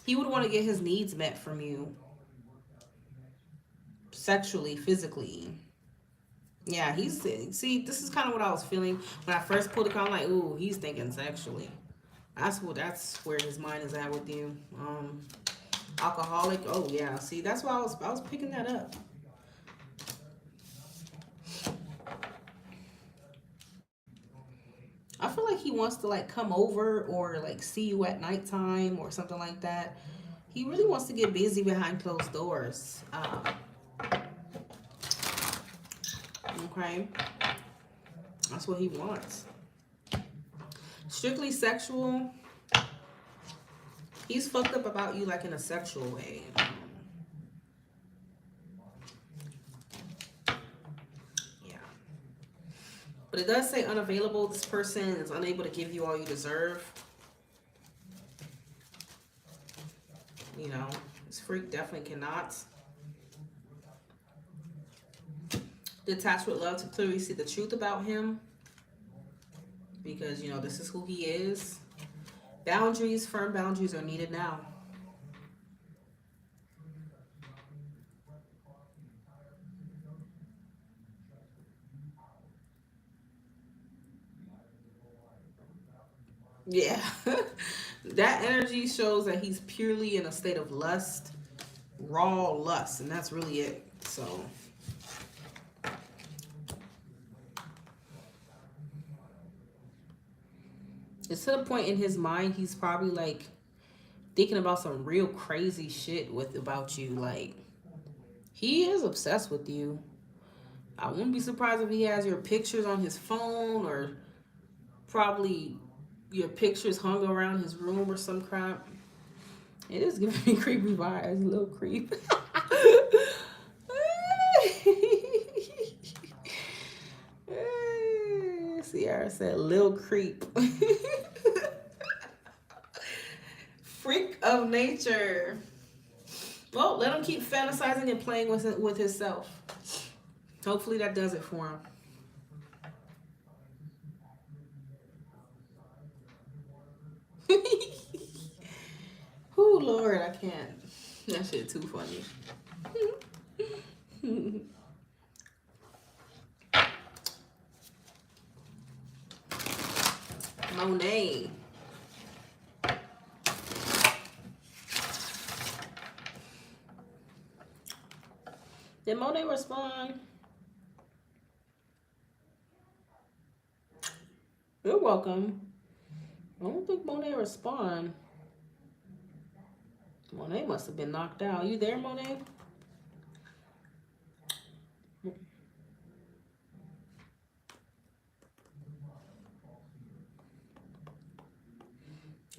He would want to get his needs met from you. Sexually, physically. Yeah, he's, see, this is kind of what I was feeling when I first pulled the card. I'm like, ooh, he's thinking sexually. That's where his mind is at with you. Alcoholic. Oh yeah. See, that's why I was picking that up. I feel like he wants to like come over or like see you at nighttime or something like that. He really wants to get busy behind closed doors. Okay, that's what he wants. Strictly sexual. He's fucked up about you like in a sexual way. Yeah. But it does say unavailable. This person is unable to give you all you deserve. You know, this freak definitely cannot. Detached would love to clearly see the truth about him. Because, you know, this is who he is. Boundaries, firm boundaries are needed now. Yeah. That energy shows that he's purely in a state of lust, raw lust, and that's really it. So it's to the point in his mind he's probably like thinking about some real crazy shit about you. Like, he is obsessed with you. I wouldn't be surprised if he has your pictures on his phone, or probably your pictures hung around his room or some crap. It is giving me creepy vibes, a little creep. Sierra said, "Lil creep." Freak of nature. Well, let him keep fantasizing and playing with himself. Hopefully that does it for him. Oh Lord, I can't. That shit too funny. Monet. Did Monet respond? You're welcome. I don't think Monet respond. Monet must have been knocked out. You there, Monet?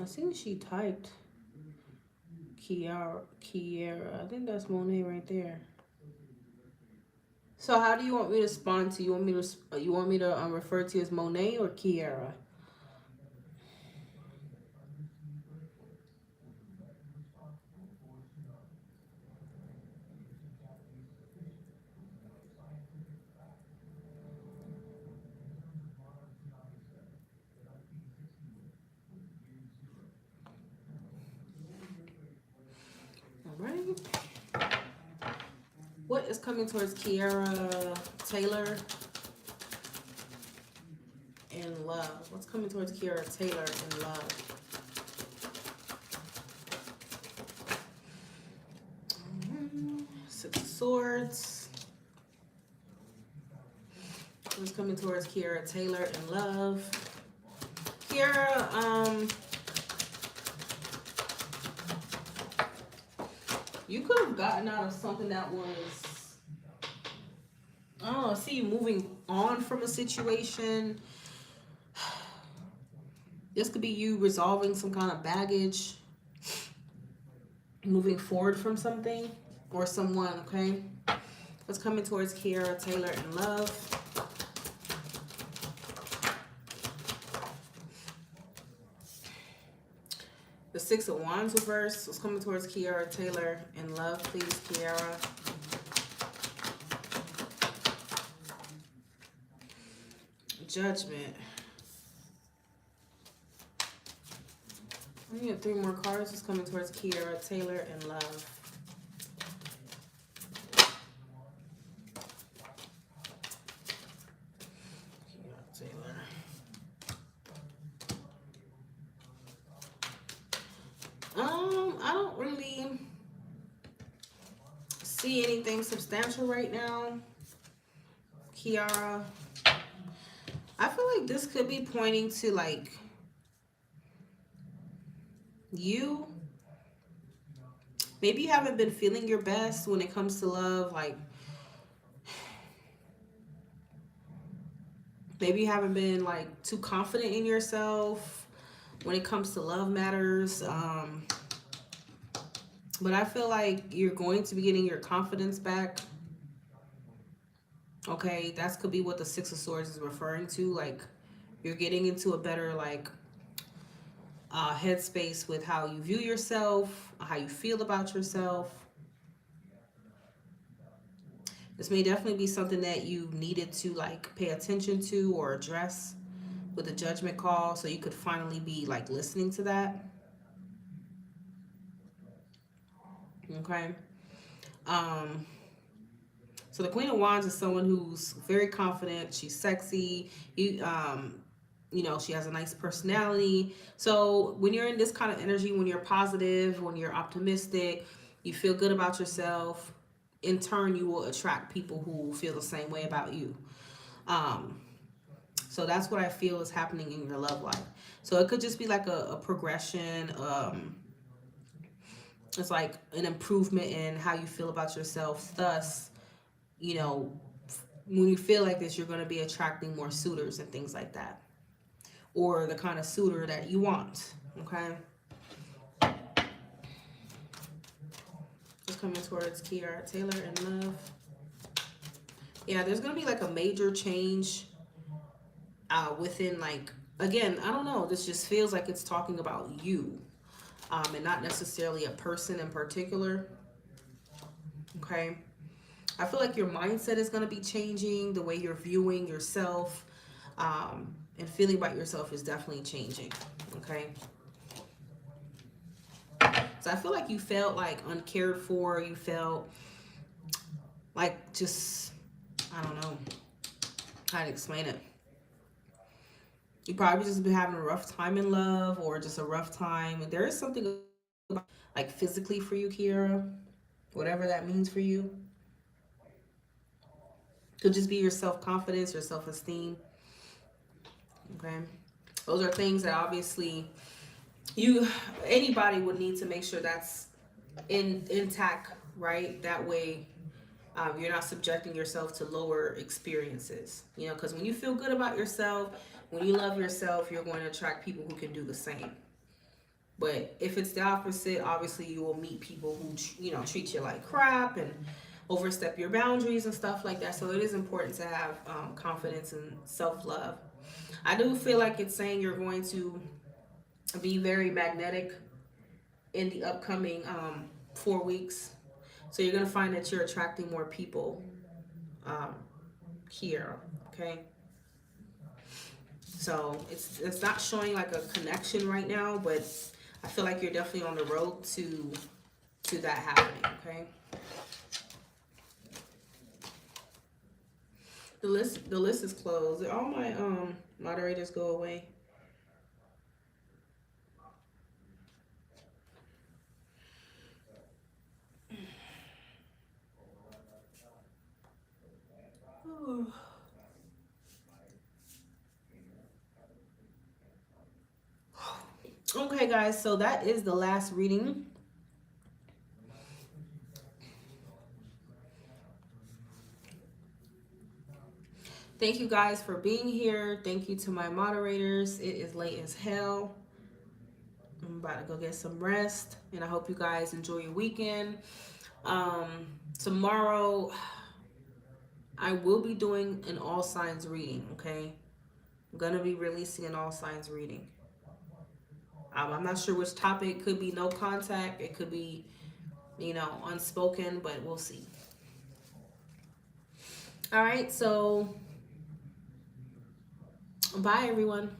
I think she typed Kiara. I think that's Monet right there. So how do you want me to respond to you? You want me to refer to you as Monet or Kiara? All right. What is coming towards Kiara Taylor in love? What's coming towards Kiara Taylor in love? Six of Swords. What's coming towards Kiara Taylor in love? Kiara, you could have gotten out of something that was, I don't know, I see you moving on from a situation. This could be you resolving some kind of baggage, moving forward from something or someone, okay? What's coming towards Kiara Taylor in love? The Six of Wands reverse. What's coming towards Kiara Taylor in love, please, Kiara? Judgment. I need 3 more cards. What's coming towards Kiara Taylor in love? I don't really see anything substantial right now, Kiara. I feel like this could be pointing to like you. Maybe you haven't been feeling your best when it comes to love. Like maybe you haven't been like too confident in yourself when it comes to love matters. But I feel like you're going to be getting your confidence back. Okay, that could be what the Six of Swords is referring to. Like you're getting into a better like headspace with how you view yourself, how you feel about yourself. This may definitely be something that you needed to like pay attention to or address with a judgment call, so you could finally be like listening to that. Okay. So the Queen of Wands is someone who's very confident. She's sexy. You know, she has a nice personality. So when you're in this kind of energy, when you're positive, when you're optimistic, you feel good about yourself, in turn, you will attract people who feel the same way about you. So that's what I feel is happening in your love life. So it could just be like a progression. It's like an improvement in how you feel about yourself. Thus, you know, when you feel like this, you're going to be attracting more suitors and things like that. Or the kind of suitor that you want. Okay. Just coming towards Kiara Taylor in love. Yeah, there's going to be like a major change within like, again, I don't know. This just feels like it's talking about you. And not necessarily a person in particular. Okay. I feel like your mindset is going to be changing. The way you're viewing yourself and feeling about yourself is definitely changing. Okay. So I feel like you felt like uncared for. You felt like just, I don't know how to explain it. You probably just been having a rough time in love or just a rough time. And there is something about, like physically for you, Kiara, whatever that means for you. Could just be your self-confidence, your self-esteem. Okay. Those are things that obviously anybody would need to make sure that's intact, right? That way you're not subjecting yourself to lower experiences, you know, because when you feel good about yourself, when you love yourself, you're going to attract people who can do the same. But if it's the opposite, obviously you will meet people who, you know, treat you like crap and overstep your boundaries and stuff like that. So it is important to have confidence and self-love. I do feel like it's saying you're going to be very magnetic in the upcoming 4 weeks. So you're going to find that you're attracting more people here, okay? So it's not showing like a connection right now, but I feel like you're definitely on the road to that happening, okay? The list is closed. All my moderators go away. Okay, guys, so that is the last reading. Thank you guys for being here. Thank you to my moderators. It is late as hell. I'm about to go get some rest, and I hope you guys enjoy your weekend. Tomorrow, I will be doing an all signs reading, okay? I'm going to be releasing an all signs reading. I'm not sure which topic. It could be no contact. It could be, you know, unspoken, but we'll see. All right, so bye, everyone.